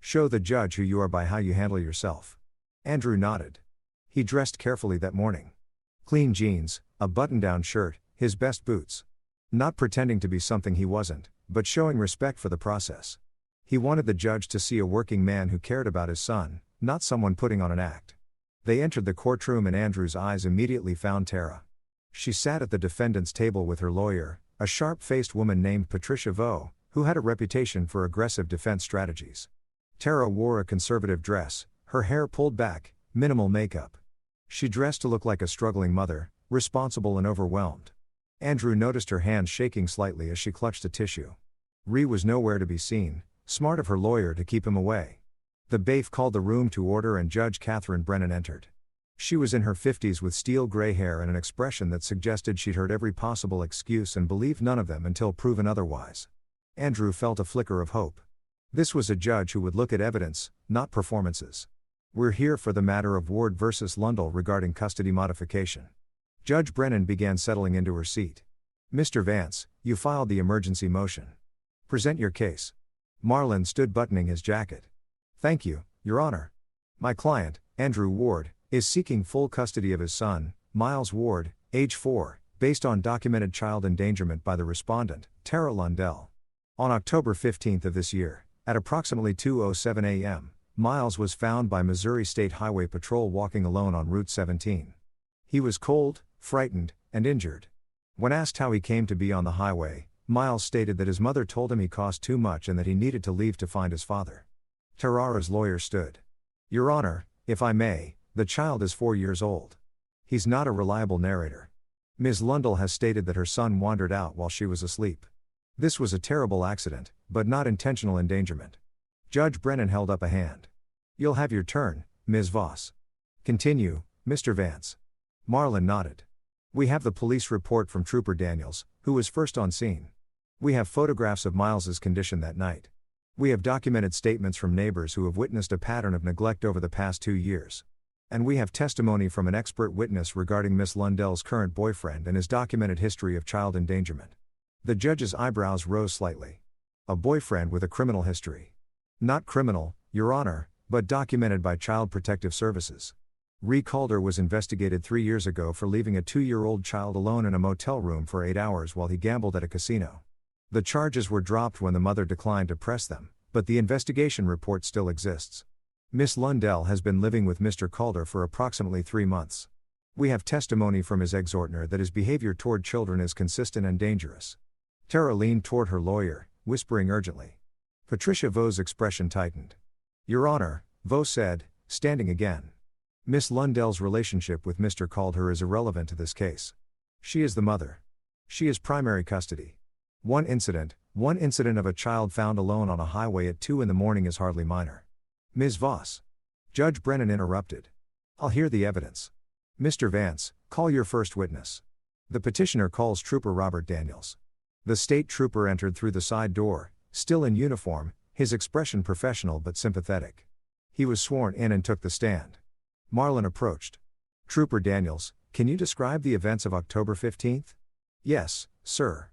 Show the judge who you are by how you handle yourself. Andrew nodded. He dressed carefully that morning. Clean jeans, a button-down shirt, his best boots. Not pretending to be something he wasn't, but showing respect for the process. He wanted the judge to see a working man who cared about his son, not someone putting on an act. They entered the courtroom and Andrew's eyes immediately found Tara. She sat at the defendant's table with her lawyer, a sharp-faced woman named Patricia Vo, who had a reputation for aggressive defense strategies. Tara wore a conservative dress, her hair pulled back, minimal makeup. She dressed to look like a struggling mother, responsible and overwhelmed. Andrew noticed her hands shaking slightly as she clutched a tissue. Ree was nowhere to be seen, smart of her lawyer to keep him away. The bailiff called the room to order and Judge Catherine Brennan entered. She was in her 50s with steel gray hair and an expression that suggested she'd heard every possible excuse and believed none of them until proven otherwise. Andrew felt a flicker of hope. This was a judge who would look at evidence, not performances. We're here for the matter of Ward versus Lundell regarding custody modification. Judge Brennan began settling into her seat. Mr. Vance, you filed the emergency motion. Present your case. Marlin stood buttoning his jacket. Thank you, Your Honor. My client, Andrew Ward, is seeking full custody of his son, Miles Ward, age 4, based on documented child endangerment by the respondent, Tara Lundell. On October 15 of this year, at approximately 2:07 a.m., Miles was found by Missouri State Highway Patrol walking alone on Route 17. He was cold, frightened, and injured. When asked how he came to be on the highway, Miles stated that his mother told him he cost too much and that he needed to leave to find his father. Tara's lawyer stood. Your Honor, if I may, the child is 4 years old. He's not a reliable narrator. Ms. Lundell has stated that her son wandered out while she was asleep. This was a terrible accident, but not intentional endangerment. Judge Brennan held up a hand. You'll have your turn, Ms. Voss. Continue, Mr. Vance. Marlin nodded. We have the police report from Trooper Daniels, who was first on scene. We have photographs of Miles's condition that night. We have documented statements from neighbors who have witnessed a pattern of neglect over the past 2 years. And we have testimony from an expert witness regarding Miss Lundell's current boyfriend and his documented history of child endangerment. The judge's eyebrows rose slightly. A boyfriend with a criminal history. Not criminal, Your Honor, but documented by Child Protective Services. Ree Calder was investigated 3 years ago for leaving a 2-year-old child alone in a motel room for 8 hours while he gambled at a casino. The charges were dropped when the mother declined to press them, but the investigation report still exists. Miss Lundell has been living with Mr. Calder for approximately 3 months. We have testimony from his exordiner that his behavior toward children is consistent and dangerous. Tara leaned toward her lawyer, whispering urgently. Patricia Vo's expression tightened. Your Honor, Vo said, standing again. Miss Lundell's relationship with Mr. Calder is irrelevant to this case. She is the mother. She is primary custody. One incident of a child found alone on a highway at 2 in the morning is hardly minor. Ms. Voss. Judge Brennan interrupted. I'll hear the evidence. Mr. Vance, call your first witness. The petitioner calls Trooper Robert Daniels. The state trooper entered through the side door, still in uniform, his expression professional but sympathetic. He was sworn in and took the stand. Marlin approached. Trooper Daniels, can you describe the events of October 15? Yes, sir.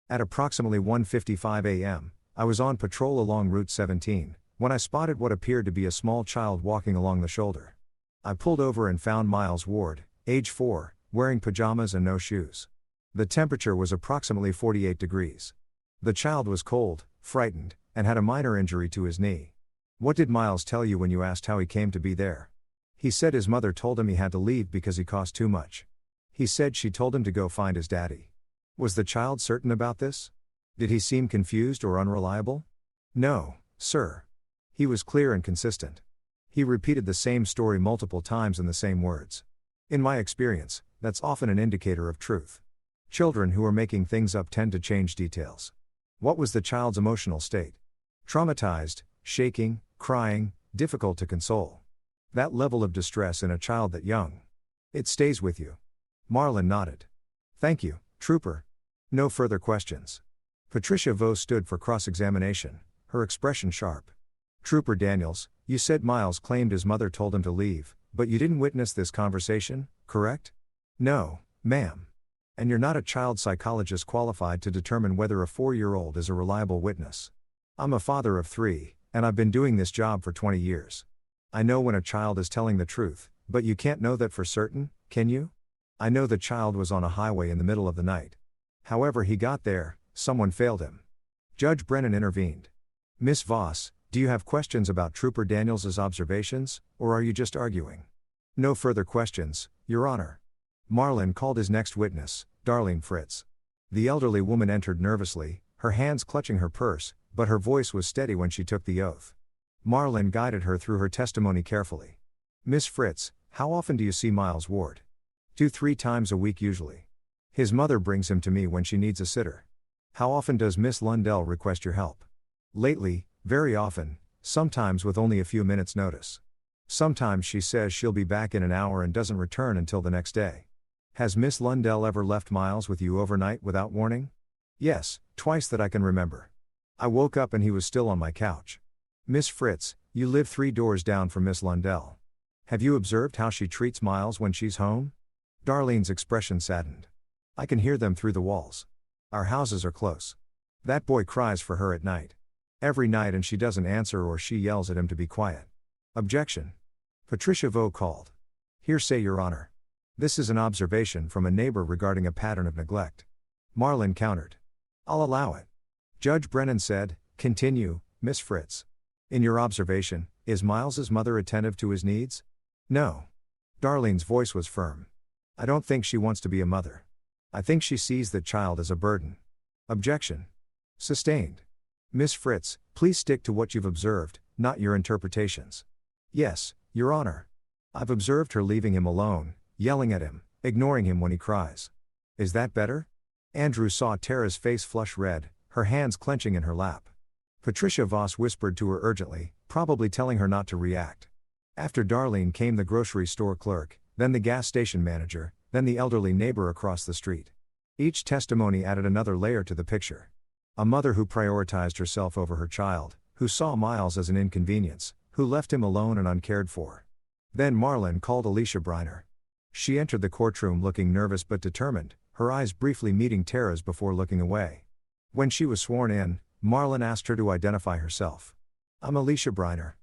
At approximately 1:55 a.m., I was on patrol along Route 17, when I spotted what appeared to be a small child walking along the shoulder. I pulled over and found Miles Ward, age 4, wearing pajamas and no shoes. The temperature was approximately 48 degrees. The child was cold, frightened, and had a minor injury to his knee. What did Miles tell you when you asked how he came to be there? He said his mother told him he had to leave because he cost too much. He said she told him to go find his daddy. Was the child certain about this? Did he seem confused or unreliable? No, sir. He was clear and consistent. He repeated the same story multiple times in the same words. In my experience, that's often an indicator of truth. Children who are making things up tend to change details. What was the child's emotional state? Traumatized, shaking, crying, difficult to console. That level of distress in a child that young. It stays with you. Marlin nodded. Thank you, Trooper. No further questions. Patricia Vaux stood for cross-examination, her expression sharp. Trooper Daniels, you said Miles claimed his mother told him to leave, but you didn't witness this conversation, correct? No, ma'am. And you're not a child psychologist qualified to determine whether a 4-year-old is a reliable witness. I'm a father of 3, and I've been doing this job for 20 years. I know when a child is telling the truth, but you can't know that for certain, can you? I know the child was on a highway in the middle of the night. However he got there, someone failed him. Judge Brennan intervened. Miss Voss, do you have questions about Trooper Daniels' observations, or are you just arguing? No further questions, Your Honor. Marlin called his next witness, Darlene Fritz. The elderly woman entered nervously, her hands clutching her purse, but her voice was steady when she took the oath. Marlin guided her through her testimony carefully. Miss Fritz, how often do you see Miles Ward? 2-3 times a week usually. His mother brings him to me when she needs a sitter. How often does Miss Lundell request your help? Lately, very often, sometimes with only a few minutes' notice. Sometimes she says she'll be back in an hour and doesn't return until the next day. Has Miss Lundell ever left Miles with you overnight without warning? Yes, twice that I can remember. I woke up and he was still on my couch. Miss Fritz, you live 3 doors down from Miss Lundell. Have you observed how she treats Miles when she's home? Darlene's expression saddened. I can hear them through the walls. Our houses are close. That boy cries for her at night. Every night, and she doesn't answer or she yells at him to be quiet. Objection. Patricia Vaux called. Hearsay, Your Honor. This is an observation from a neighbor regarding a pattern of neglect. Marlin countered. I'll allow it. Judge Brennan said, continue, Miss Fritz. In your observation, is Miles's mother attentive to his needs? No. Darlene's voice was firm. I don't think she wants to be a mother. I think she sees that child as a burden. Objection. Sustained. Miss Fritz, please stick to what you've observed, not your interpretations. Yes, Your Honor. I've observed her leaving him alone, yelling at him, ignoring him when he cries. Is that better? Andrew saw Tara's face flush red, her hands clenching in her lap. Patricia Voss whispered to her urgently, probably telling her not to react. After Darlene came the grocery store clerk, then the gas station manager, then the elderly neighbor across the street. Each testimony added another layer to the picture. A mother who prioritized herself over her child, who saw Miles as an inconvenience, who left him alone and uncared for. Then Marlin called Alicia Briner. She entered the courtroom looking nervous but determined, her eyes briefly meeting Tara's before looking away. When she was sworn in, Marlin asked her to identify herself. I'm Alicia Briner.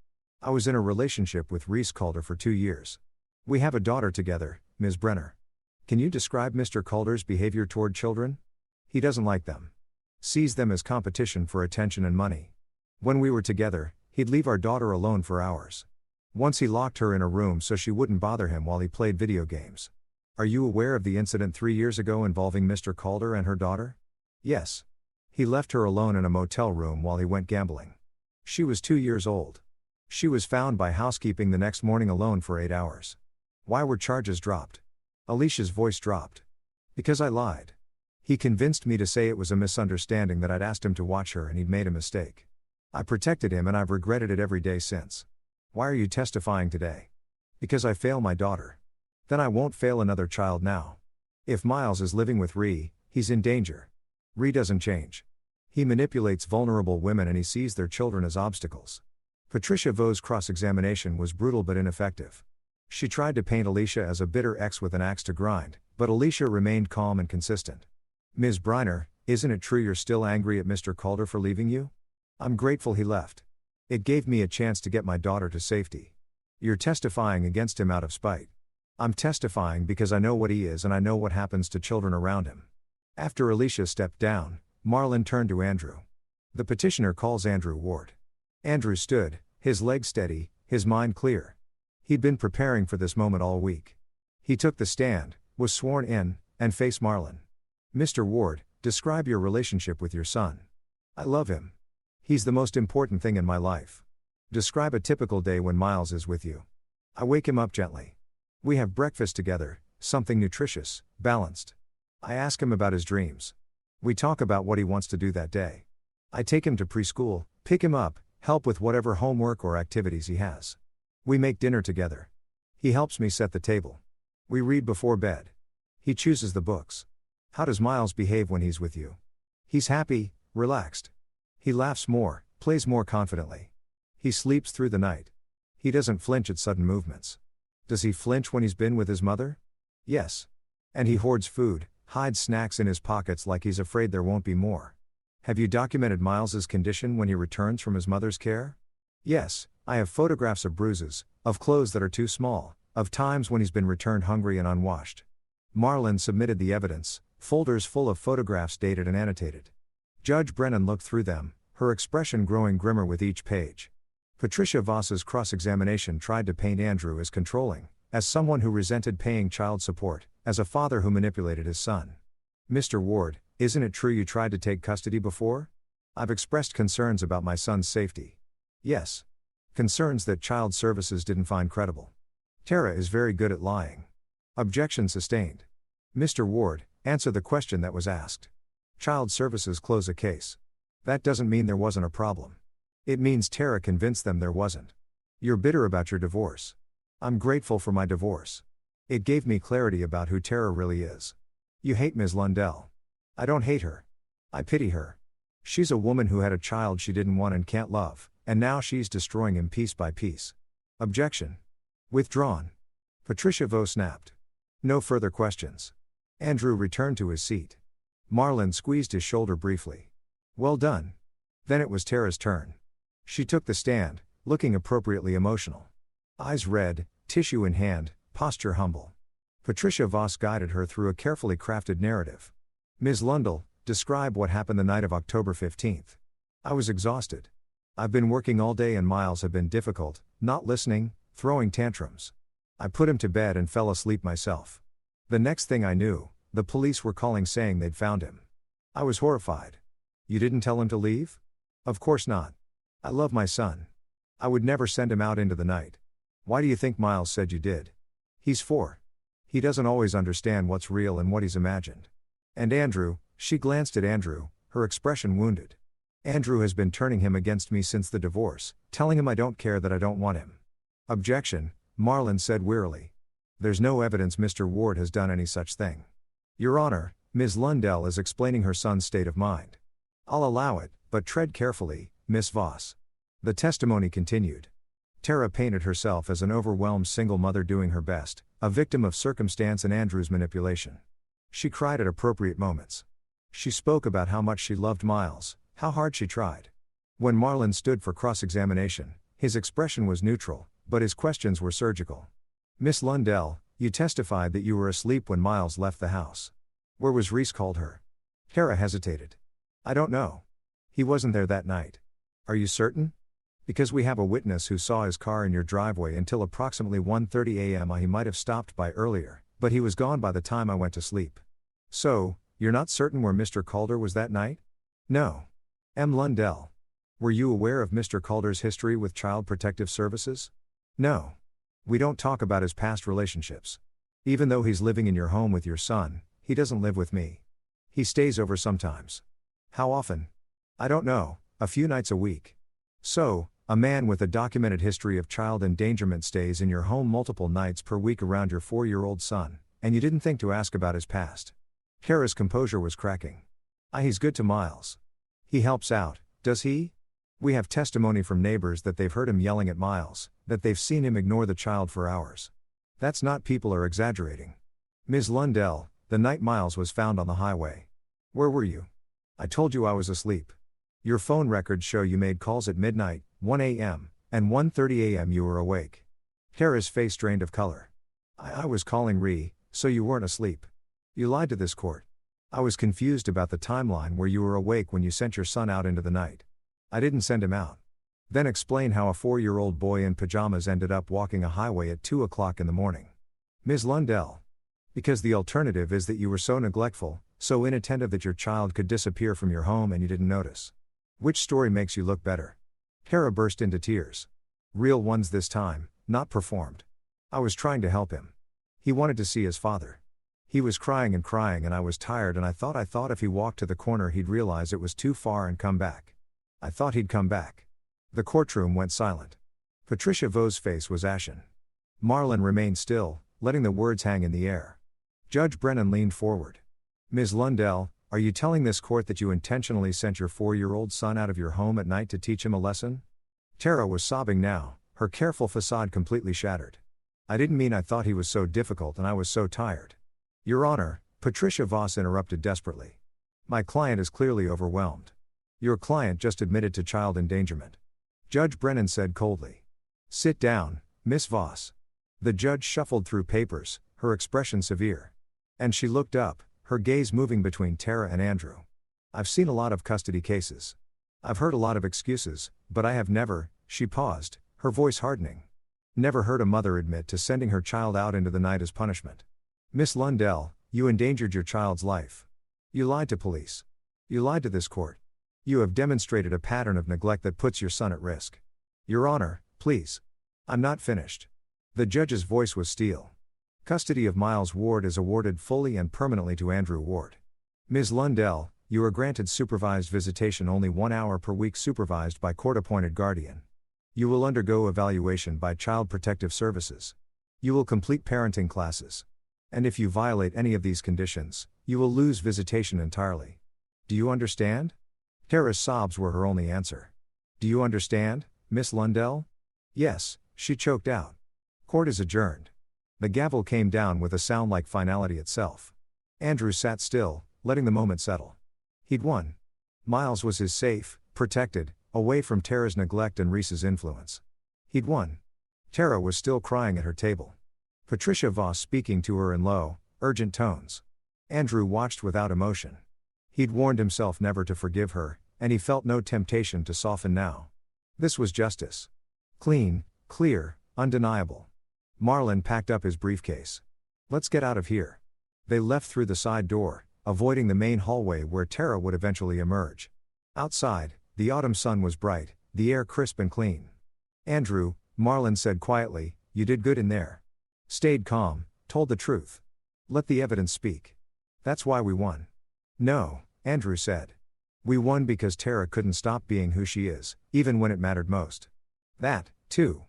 I was in a relationship with Reese Calder for 2 years. We have a daughter together, Ms. Brenner. Can you describe Mr. Calder's behavior toward children? He doesn't like them. Sees them as competition for attention and money. When we were together, he'd leave our daughter alone for hours. Once he locked her in a room so she wouldn't bother him while he played video games. Are you aware of the incident 3 years ago involving Mr. Calder and her daughter? Yes. He left her alone in a motel room while he went gambling. She was 2 years old. She was found by housekeeping the next morning alone for 8 hours. Why were charges dropped? Alicia's voice dropped. Because I lied. He convinced me to say it was a misunderstanding, that I'd asked him to watch her and he'd made a mistake. I protected him and I've regretted it every day since. Why are you testifying today? Because I fail my daughter. Then I won't fail another child now. If Miles is living with Ree, he's in danger. Ree doesn't change. He manipulates vulnerable women and he sees their children as obstacles. Patricia Vaux's cross-examination was brutal but ineffective. She tried to paint Alicia as a bitter ex with an axe to grind, but Alicia remained calm and consistent. Ms. Briner, Isn't it true you're still angry at Mr. Calder for leaving you? I'm grateful he left. It gave me a chance to get my daughter to safety. You're testifying against him out of spite. I'm testifying because I know what he is and I know what happens to children around him. After Alicia stepped down, Marlin turned to Andrew. The petitioner calls Andrew Ward. Andrew stood, his legs steady, his mind clear. He'd been preparing for this moment all week. He took the stand, was sworn in, and faced Marlin. Mr. Ward, describe your relationship with your son. I love him. He's the most important thing in my life. Describe a typical day when Miles is with you. I wake him up gently. We have breakfast together, something nutritious, balanced. I ask him about his dreams. We talk about what he wants to do that day. I take him to preschool, pick him up, help with whatever homework or activities he has. We make dinner together. He helps me set the table. We read before bed. He chooses the books. How does Miles behave when he's with you? He's happy, relaxed. He laughs more, plays more confidently. He sleeps through the night. He doesn't flinch at sudden movements. Does he flinch when he's been with his mother? Yes. And he hoards food, hides snacks in his pockets like he's afraid there won't be more. Have you documented Miles's condition when he returns from his mother's care? Yes, I have photographs of bruises, of clothes that are too small, of times when he's been returned hungry and unwashed. Marlin submitted the evidence, folders full of photographs dated and annotated. Judge Brennan looked through them, her expression growing grimmer with each page. Patricia Voss's cross-examination tried to paint Andrew as controlling, as someone who resented paying child support, as a father who manipulated his son. Mr. Ward, isn't it true you tried to take custody before? I've expressed concerns about my son's safety. Yes. Concerns that child services didn't find credible. Tara is very good at lying. Objection sustained. Mr. Ward, answer the question that was asked. Child services close a case. That doesn't mean there wasn't a problem. It means Tara convinced them there wasn't. You're bitter about your divorce. I'm grateful for my divorce. It gave me clarity about who Tara really is. You hate Ms. Lundell. I don't hate her. I pity her. She's a woman who had a child she didn't want and can't love, and now she's destroying him piece by piece. Objection. Withdrawn. Patricia Voss snapped. No further questions. Andrew returned to his seat. Marlin squeezed his shoulder briefly. Well done. Then it was Tara's turn. She took the stand, looking appropriately emotional. Eyes red, tissue in hand, posture humble. Patricia Voss guided her through a carefully crafted narrative. Ms. Lundell, describe what happened the night of October 15th. I was exhausted. I've been working all day and Miles have been difficult, not listening, throwing tantrums. I put him to bed and fell asleep myself. The next thing I knew, the police were calling saying they'd found him. I was horrified. You didn't tell him to leave? Of course not. I love my son. I would never send him out into the night. Why do you think Miles said you did? He's 4. He doesn't always understand what's real and what he's imagined. And Andrew, she glanced at Andrew, her expression wounded. Andrew has been turning him against me since the divorce, telling him I don't care, that I don't want him. Objection, Marlin said wearily. There's no evidence Mr. Ward has done any such thing. Your Honor, Ms. Lundell is explaining her son's state of mind. I'll allow it, but tread carefully, Miss Voss. The testimony continued. Tara painted herself as an overwhelmed single mother doing her best, a victim of circumstance and Andrew's manipulation. She cried at appropriate moments. She spoke about how much she loved Miles, how hard she tried. When Marlin stood for cross-examination, his expression was neutral, but his questions were surgical. Miss Lundell, you testified that you were asleep when Miles left the house. Where was Reese called her? Tara hesitated. I don't know. He wasn't there that night. Are you certain? Because we have a witness who saw his car in your driveway until approximately 1:30 a.m. He might have stopped by earlier, but he was gone by the time I went to sleep. So, you're not certain where Mr. Calder was that night? No. M. Lundell. Were you aware of Mr. Calder's history with Child Protective Services? No. We don't talk about his past relationships. Even though he's living in your home with your son, he doesn't live with me. He stays over sometimes. How often? I don't know, a few nights a week. So, a man with a documented history of child endangerment stays in your home multiple nights per week around your 4-year-old son, and you didn't think to ask about his past. Tara's composure was cracking. He's good to Miles. He helps out, does he? We have testimony from neighbors that they've heard him yelling at Miles, that they've seen him ignore the child for hours. That's not people are exaggerating. Ms. Lundell, the night Miles was found on the highway. Where were you? I told you I was asleep. Your phone records show you made calls at midnight, 1 a.m., and 1:30 a.m. you were awake. Tara's face drained of color. I was calling Ree, so you weren't asleep. You lied to this court. I was confused about the timeline where you were awake when you sent your son out into the night. I didn't send him out. Then explain how a 4-year-old boy in pajamas ended up walking a highway at 2 o'clock in the morning. Ms. Lundell. Because the alternative is that you were so neglectful, so inattentive that your child could disappear from your home and you didn't notice. Which story makes you look better? Tara burst into tears. Real ones this time, not performed. I was trying to help him. He wanted to see his father. He was crying and I was tired and I thought if he walked to the corner he'd realize it was too far and come back. I thought he'd come back. The courtroom went silent. Patricia Vaux's face was ashen. Marlin remained still, letting the words hang in the air. Judge Brennan leaned forward. Ms. Lundell, are you telling this court that you intentionally sent your 4-year-old son out of your home at night to teach him a lesson? Tara was sobbing now, her careful facade completely shattered. I didn't mean I thought he was so difficult and I was so tired. Your Honor, Patricia Vaux interrupted desperately. My client is clearly overwhelmed. Your client just admitted to child endangerment. Judge Brennan said coldly. Sit down, Miss Vaux. The judge shuffled through papers, her expression severe. And she looked up, her gaze moving between Tara and Andrew. I've seen a lot of custody cases. I've heard a lot of excuses, but I have never, she paused, her voice hardening. Never heard a mother admit to sending her child out into the night as punishment. Miss Lundell, you endangered your child's life. You lied to police. You lied to this court. You have demonstrated a pattern of neglect that puts your son at risk. Your Honor, please. I'm not finished. The judge's voice was steel. Custody of Miles Ward is awarded fully and permanently to Andrew Ward. Ms. Lundell, you are granted supervised visitation only 1 hour per week supervised by court-appointed guardian. You will undergo evaluation by Child Protective Services. You will complete parenting classes. And if you violate any of these conditions, you will lose visitation entirely. Do you understand? Tara's sobs were her only answer. Do you understand, Miss Lundell? Yes, she choked out. Court is adjourned. The gavel came down with a sound like finality itself. Andrew sat still, letting the moment settle. He'd won. Miles was his safe, protected, away from Tara's neglect and Reese's influence. He'd won. Tara was still crying at her table. Patricia Vaux speaking to her in low, urgent tones. Andrew watched without emotion. He'd warned himself never to forgive her, and he felt no temptation to soften now. This was justice. Clean, clear, undeniable. Marlin packed up his briefcase. Let's get out of here. They left through the side door, avoiding the main hallway where Tara would eventually emerge. Outside, the autumn sun was bright, the air crisp and clean. Andrew, Marlin said quietly, you did good in there. Stayed calm, told the truth. Let the evidence speak. That's why we won. No, Andrew said. We won because Tara couldn't stop being who she is, even when it mattered most. That, too.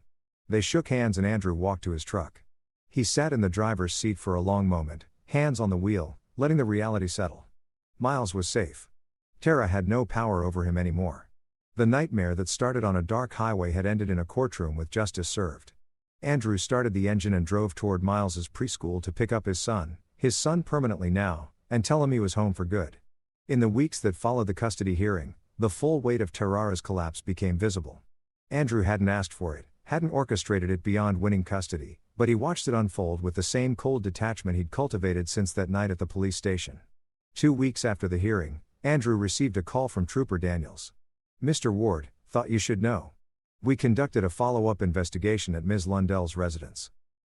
They shook hands and Andrew walked to his truck. He sat in the driver's seat for a long moment, hands on the wheel, letting the reality settle. Miles was safe. Tara had no power over him anymore. The nightmare that started on a dark highway had ended in a courtroom with justice served. Andrew started the engine and drove toward Miles's preschool to pick up his son permanently now, and tell him he was home for good. In the weeks that followed the custody hearing, the full weight of Tara's collapse became visible. Andrew hadn't asked for it, hadn't orchestrated it beyond winning custody, but he watched it unfold with the same cold detachment he'd cultivated since that night at the police station. 2 weeks after the hearing, Andrew received a call from Trooper Daniels. Mr. Ward, thought you should know. We conducted a follow-up investigation at Ms. Lundell's residence.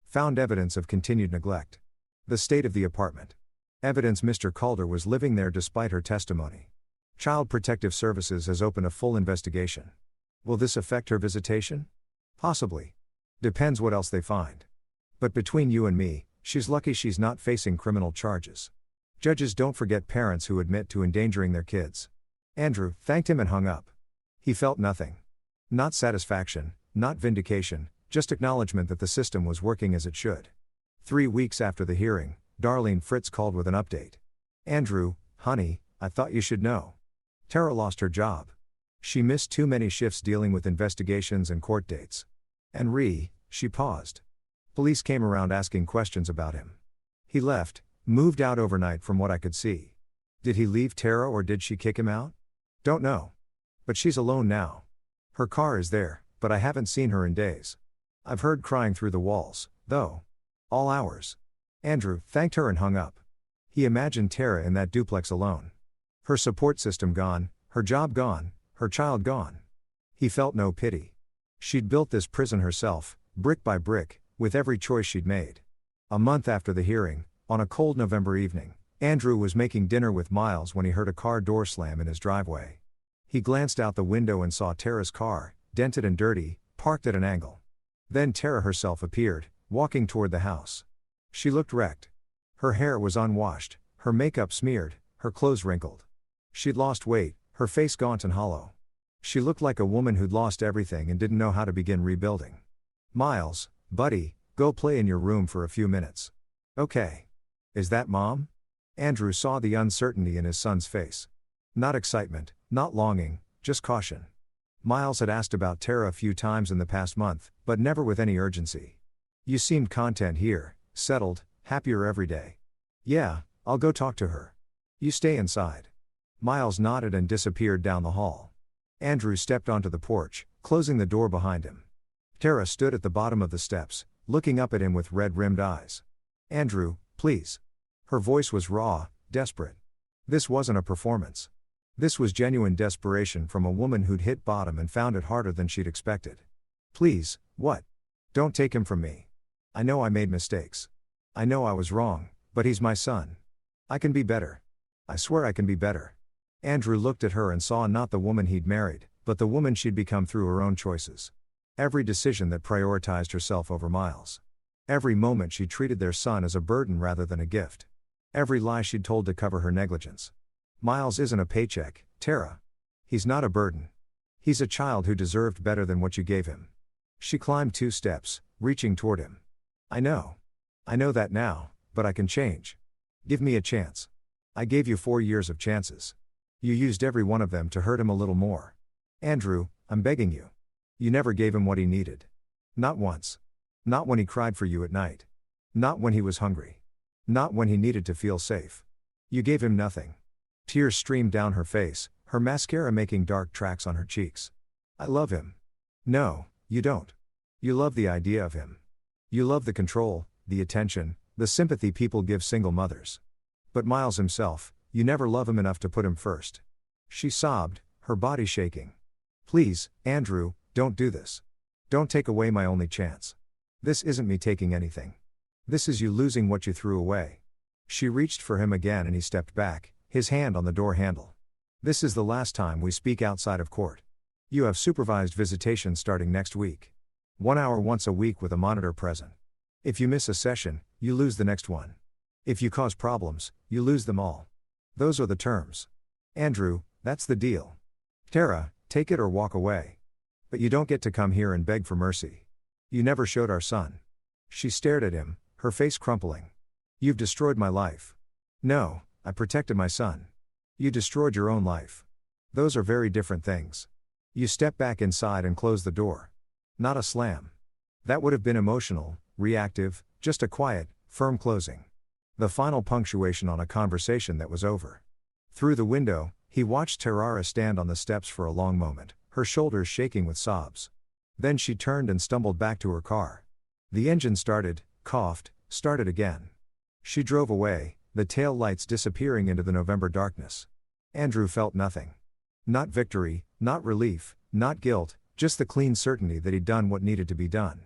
Found evidence of continued neglect. The state of the apartment. Evidence Mr. Calder was living there despite her testimony. Child Protective Services has opened a full investigation. Will this affect her visitation? Possibly. Depends what else they find. But between you and me, she's lucky she's not facing criminal charges. Judges don't forget parents who admit to endangering their kids. Andrew thanked him and hung up. He felt nothing. Not satisfaction, not vindication, just acknowledgement that the system was working as it should. 3 weeks after the hearing, Darlene Fritz called with an update. Andrew, honey, I thought you should know. Tara lost her job. She missed too many shifts dealing with investigations and court dates. And she paused. Police came around asking questions about him. He left, moved out overnight from what I could see. Did he leave Tara or did she kick him out? Don't know. But she's alone now. Her car is there, but I haven't seen her in days. I've heard crying through the walls, though. All hours. Andrew thanked her and hung up. He imagined Tara in that duplex alone. Her support system gone, her job gone, her child gone. He felt no pity. She'd built this prison herself, brick by brick, with every choice she'd made. A month after the hearing, on a cold November evening, Andrew was making dinner with Miles when he heard a car door slam in his driveway. He glanced out the window and saw Tara's car, dented and dirty, parked at an angle. Then Tara herself appeared, walking toward the house. She looked wrecked. Her hair was unwashed, her makeup smeared, her clothes wrinkled. She'd lost weight, her face gaunt and hollow. She looked like a woman who'd lost everything and didn't know how to begin rebuilding. Miles, buddy, go play in your room for a few minutes. Okay. Is that Mom? Andrew saw the uncertainty in his son's face. Not excitement, not longing, just caution. Miles had asked about Tara a few times in the past month, but never with any urgency. You seemed content here, settled, happier every day. Yeah, I'll go talk to her. You stay inside. Miles nodded and disappeared down the hall. Andrew stepped onto the porch, closing the door behind him. Tara stood at the bottom of the steps, looking up at him with red-rimmed eyes. Andrew, please. Her voice was raw, desperate. This wasn't a performance. This was genuine desperation from a woman who'd hit bottom and found it harder than she'd expected. Please, what? Don't take him from me. I know I made mistakes. I know I was wrong, but he's my son. I can be better. I swear I can be better. Andrew looked at her and saw not the woman he'd married, but the woman she'd become through her own choices. Every decision that prioritized herself over Miles. Every moment she treated their son as a burden rather than a gift. Every lie she'd told to cover her negligence. Miles isn't a paycheck, Tara. He's not a burden. He's a child who deserved better than what you gave him. She climbed 2 steps, reaching toward him. I know. I know that now, but I can change. Give me a chance. I gave you 4 years of chances. You used every one of them to hurt him a little more. Andrew, I'm begging you. You never gave him what he needed. Not once. Not when he cried for you at night. Not when he was hungry. Not when he needed to feel safe. You gave him nothing. Tears streamed down her face, her mascara making dark tracks on her cheeks. I love him. No, you don't. You love the idea of him. You love the control, the attention, the sympathy people give single mothers. But Miles himself, you never love him enough to put him first. She sobbed, her body shaking. Please, Andrew, don't do this. Don't take away my only chance. This isn't me taking anything. This is you losing what you threw away. She reached for him again and he stepped back, his hand on the door handle. This is the last time we speak outside of court. You have supervised visitation starting next week. 1 hour once a week with a monitor present. If you miss a session, you lose the next one. If you cause problems, you lose them all. Those are the terms. Andrew, that's the deal. Tara, take it or walk away. But you don't get to come here and beg for mercy. You never showed our son. She stared at him, her face crumpling. You've destroyed my life. No, I protected my son. You destroyed your own life. Those are very different things. You step back inside and close the door. Not a slam. That would have been emotional, reactive, just a quiet, firm closing. The final punctuation on a conversation that was over. Through the window, he watched Tara stand on the steps for a long moment, her shoulders shaking with sobs. Then she turned and stumbled back to her car. The engine started, coughed, started again. She drove away, the tail lights disappearing into the November darkness. Andrew felt nothing. Not victory, not relief, not guilt, just the clean certainty that he'd done what needed to be done.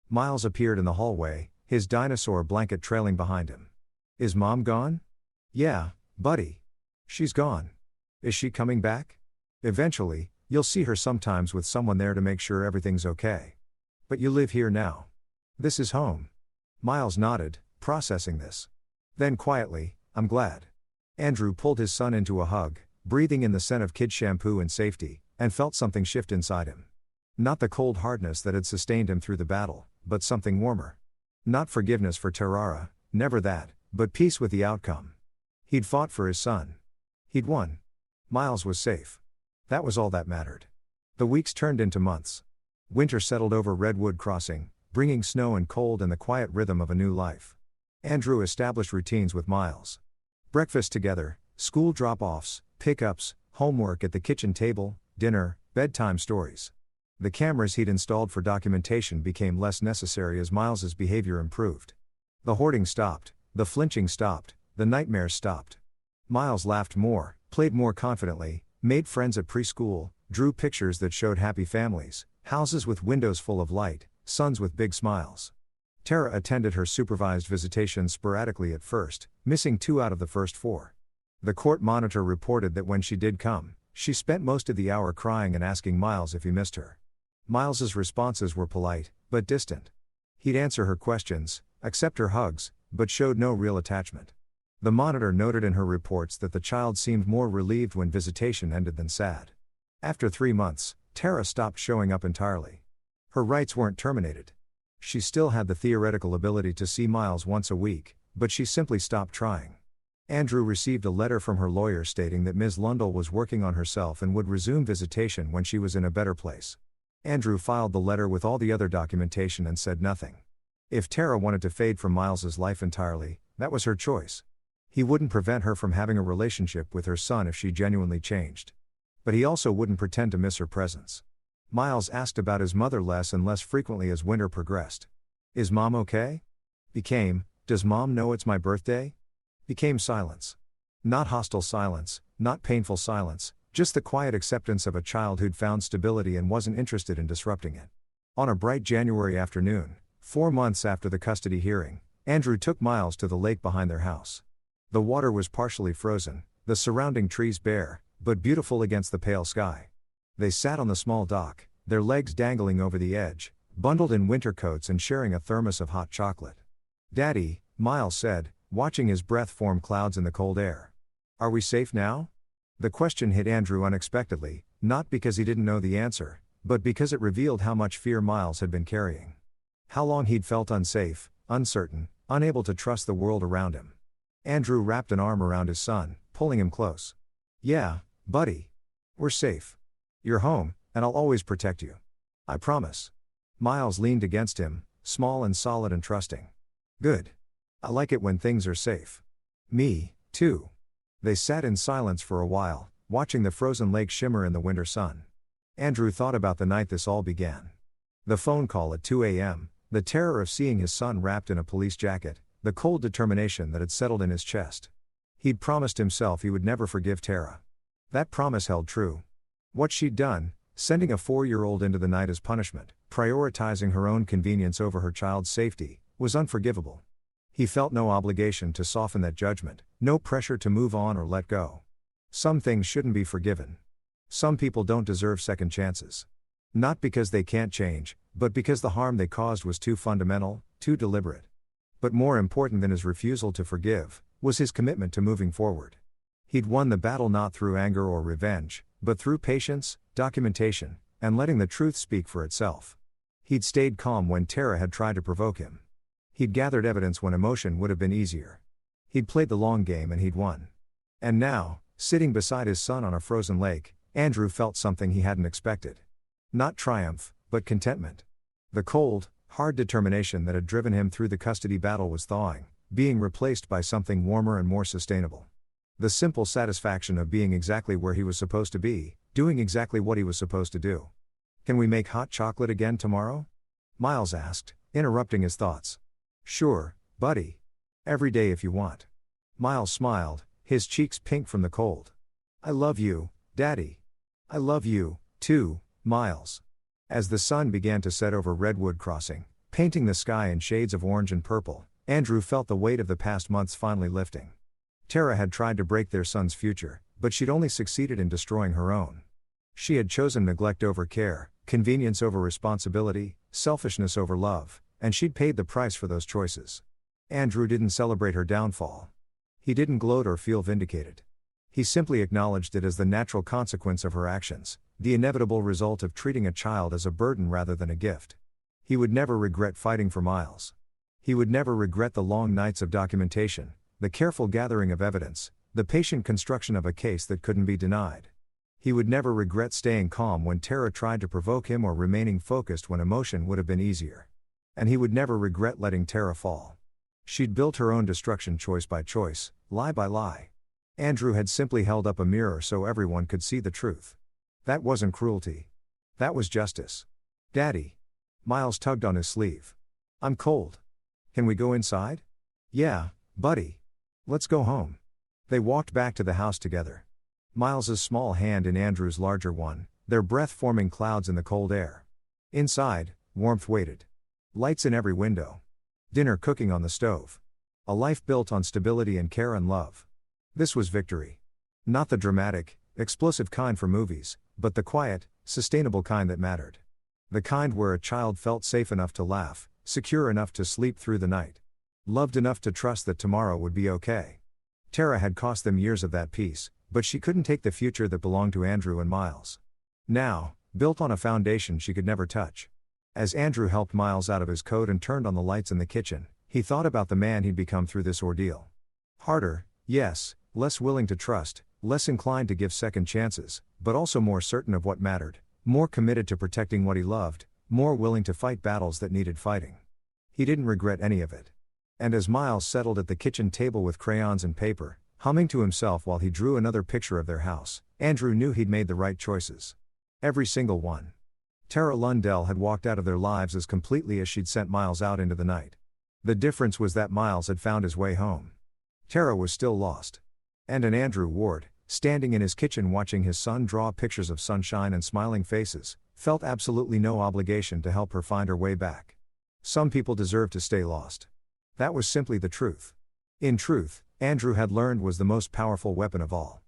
Miles appeared in the hallway, his dinosaur blanket trailing behind him. Is Mom gone? Yeah, buddy. She's gone. Is she coming back? Eventually, you'll see her sometimes with someone there to make sure everything's okay. But you live here now. This is home. Miles nodded, processing this. Then quietly, I'm glad. Andrew pulled his son into a hug, breathing in the scent of kid shampoo and safety, and felt something shift inside him. Not the cold hardness that had sustained him through the battle, but something warmer. Not forgiveness for Tara, never that, but peace with the outcome. He'd fought for his son. He'd won. Miles was safe. That was all that mattered. The weeks turned into months. Winter settled over Redwood Crossing, bringing snow and cold and the quiet rhythm of a new life. Andrew established routines with Miles. Breakfast together, school drop-offs, pickups, homework at the kitchen table, dinner, bedtime stories. The cameras he'd installed for documentation became less necessary as Miles's behavior improved. The hoarding stopped, the flinching stopped, the nightmares stopped. Miles laughed more, played more confidently, made friends at preschool, drew pictures that showed happy families, houses with windows full of light, sons with big smiles. Tara attended her supervised visitations sporadically at first, missing 2 out of the first 4. The court monitor reported that when she did come, she spent most of the hour crying and asking Miles if he missed her. Miles's responses were polite, but distant. He'd answer her questions, accept her hugs, but showed no real attachment. The monitor noted in her reports that the child seemed more relieved when visitation ended than sad. After 3 months, Tara stopped showing up entirely. Her rights weren't terminated. She still had the theoretical ability to see Miles once a week, but she simply stopped trying. Andrew received a letter from her lawyer stating that Ms. Lundell was working on herself and would resume visitation when she was in a better place. Andrew filed the letter with all the other documentation and said nothing. If Tara wanted to fade from Miles's life entirely, that was her choice. He wouldn't prevent her from having a relationship with her son if she genuinely changed. But he also wouldn't pretend to miss her presence. Miles asked about his mother less and less frequently as winter progressed. Is Mom okay? Became, does Mom know it's my birthday? Became silence. Not hostile silence, not painful silence, just the quiet acceptance of a child who'd found stability and wasn't interested in disrupting it. On a bright January afternoon, 4 months after the custody hearing, Andrew took Miles to the lake behind their house. The water was partially frozen, the surrounding trees bare, but beautiful against the pale sky. They sat on the small dock, their legs dangling over the edge, bundled in winter coats and sharing a thermos of hot chocolate. "Daddy," Miles said, watching his breath form clouds in the cold air. "Are we safe now?" The question hit Andrew unexpectedly, not because he didn't know the answer, but because it revealed how much fear Miles had been carrying. How long he'd felt unsafe, uncertain, unable to trust the world around him. Andrew wrapped an arm around his son, pulling him close. "Yeah, buddy. We're safe. You're home, and I'll always protect you. I promise." Miles leaned against him, small and solid and trusting. "Good. I like it when things are safe. Me, too." They sat in silence for a while, watching the frozen lake shimmer in the winter sun. Andrew thought about the night this all began. The phone call at 2 a.m., the terror of seeing his son wrapped in a police jacket, the cold determination that had settled in his chest. He'd promised himself he would never forgive Tara. That promise held true. What she'd done, sending a 4-year-old into the night as punishment, prioritizing her own convenience over her child's safety, was unforgivable. He felt no obligation to soften that judgment, no pressure to move on or let go. Some things shouldn't be forgiven. Some people don't deserve second chances. Not because they can't change, but because the harm they caused was too fundamental, too deliberate. But more important than his refusal to forgive, was his commitment to moving forward. He'd won the battle not through anger or revenge, but through patience, documentation, and letting the truth speak for itself. He'd stayed calm when Tara had tried to provoke him. He'd gathered evidence when emotion would have been easier. He'd played the long game and he'd won. And now, sitting beside his son on a frozen lake, Andrew felt something he hadn't expected. Not triumph, but contentment. The cold, hard determination that had driven him through the custody battle was thawing, being replaced by something warmer and more sustainable. The simple satisfaction of being exactly where he was supposed to be, doing exactly what he was supposed to do. "Can we make hot chocolate again tomorrow?" Miles asked, interrupting his thoughts. "Sure, buddy. Every day if you want." Miles smiled, his cheeks pink from the cold. "I love you, Daddy." "I love you, too, Miles." As the sun began to set over Redwood Crossing, painting the sky in shades of orange and purple, Andrew felt the weight of the past months finally lifting. Tara had tried to break their son's future, but she'd only succeeded in destroying her own. She had chosen neglect over care, convenience over responsibility, selfishness over love, and she'd paid the price for those choices. Andrew didn't celebrate her downfall. He didn't gloat or feel vindicated. He simply acknowledged it as the natural consequence of her actions, the inevitable result of treating a child as a burden rather than a gift. He would never regret fighting for Miles. He would never regret the long nights of documentation, the careful gathering of evidence, the patient construction of a case that couldn't be denied. He would never regret staying calm when Tara tried to provoke him or remaining focused when emotion would have been easier. And he would never regret letting Tara fall. She'd built her own destruction choice by choice, lie by lie. Andrew had simply held up a mirror so everyone could see the truth. That wasn't cruelty. That was justice. Daddy. Miles tugged on his sleeve. I'm cold. Can we go inside? Yeah, buddy. Let's go home. They walked back to the house together. Miles's small hand in Andrew's larger one, their breath forming clouds in the cold air. Inside, warmth waited. Lights in every window. Dinner cooking on the stove. A life built on stability and care and love. This was victory. Not the dramatic, explosive kind for movies, but the quiet, sustainable kind that mattered. The kind where a child felt safe enough to laugh, secure enough to sleep through the night. Loved enough to trust that tomorrow would be okay. Tara had cost them years of that peace, but she couldn't take the future that belonged to Andrew and Miles. Now, built on a foundation she could never touch. As Andrew helped Miles out of his coat and turned on the lights in the kitchen, he thought about the man he'd become through this ordeal. Harder, yes, less willing to trust, less inclined to give second chances, but also more certain of what mattered, more committed to protecting what he loved, more willing to fight battles that needed fighting. He didn't regret any of it. And as Miles settled at the kitchen table with crayons and paper, humming to himself while he drew another picture of their house, Andrew knew he'd made the right choices. Every single one. Tara Lundell had walked out of their lives as completely as she'd sent Miles out into the night. The difference was that Miles had found his way home. Tara was still lost. And an Andrew Ward, standing in his kitchen watching his son draw pictures of sunshine and smiling faces, felt absolutely no obligation to help her find her way back. Some people deserve to stay lost. That was simply the truth. In truth, Andrew had learned was the most powerful weapon of all.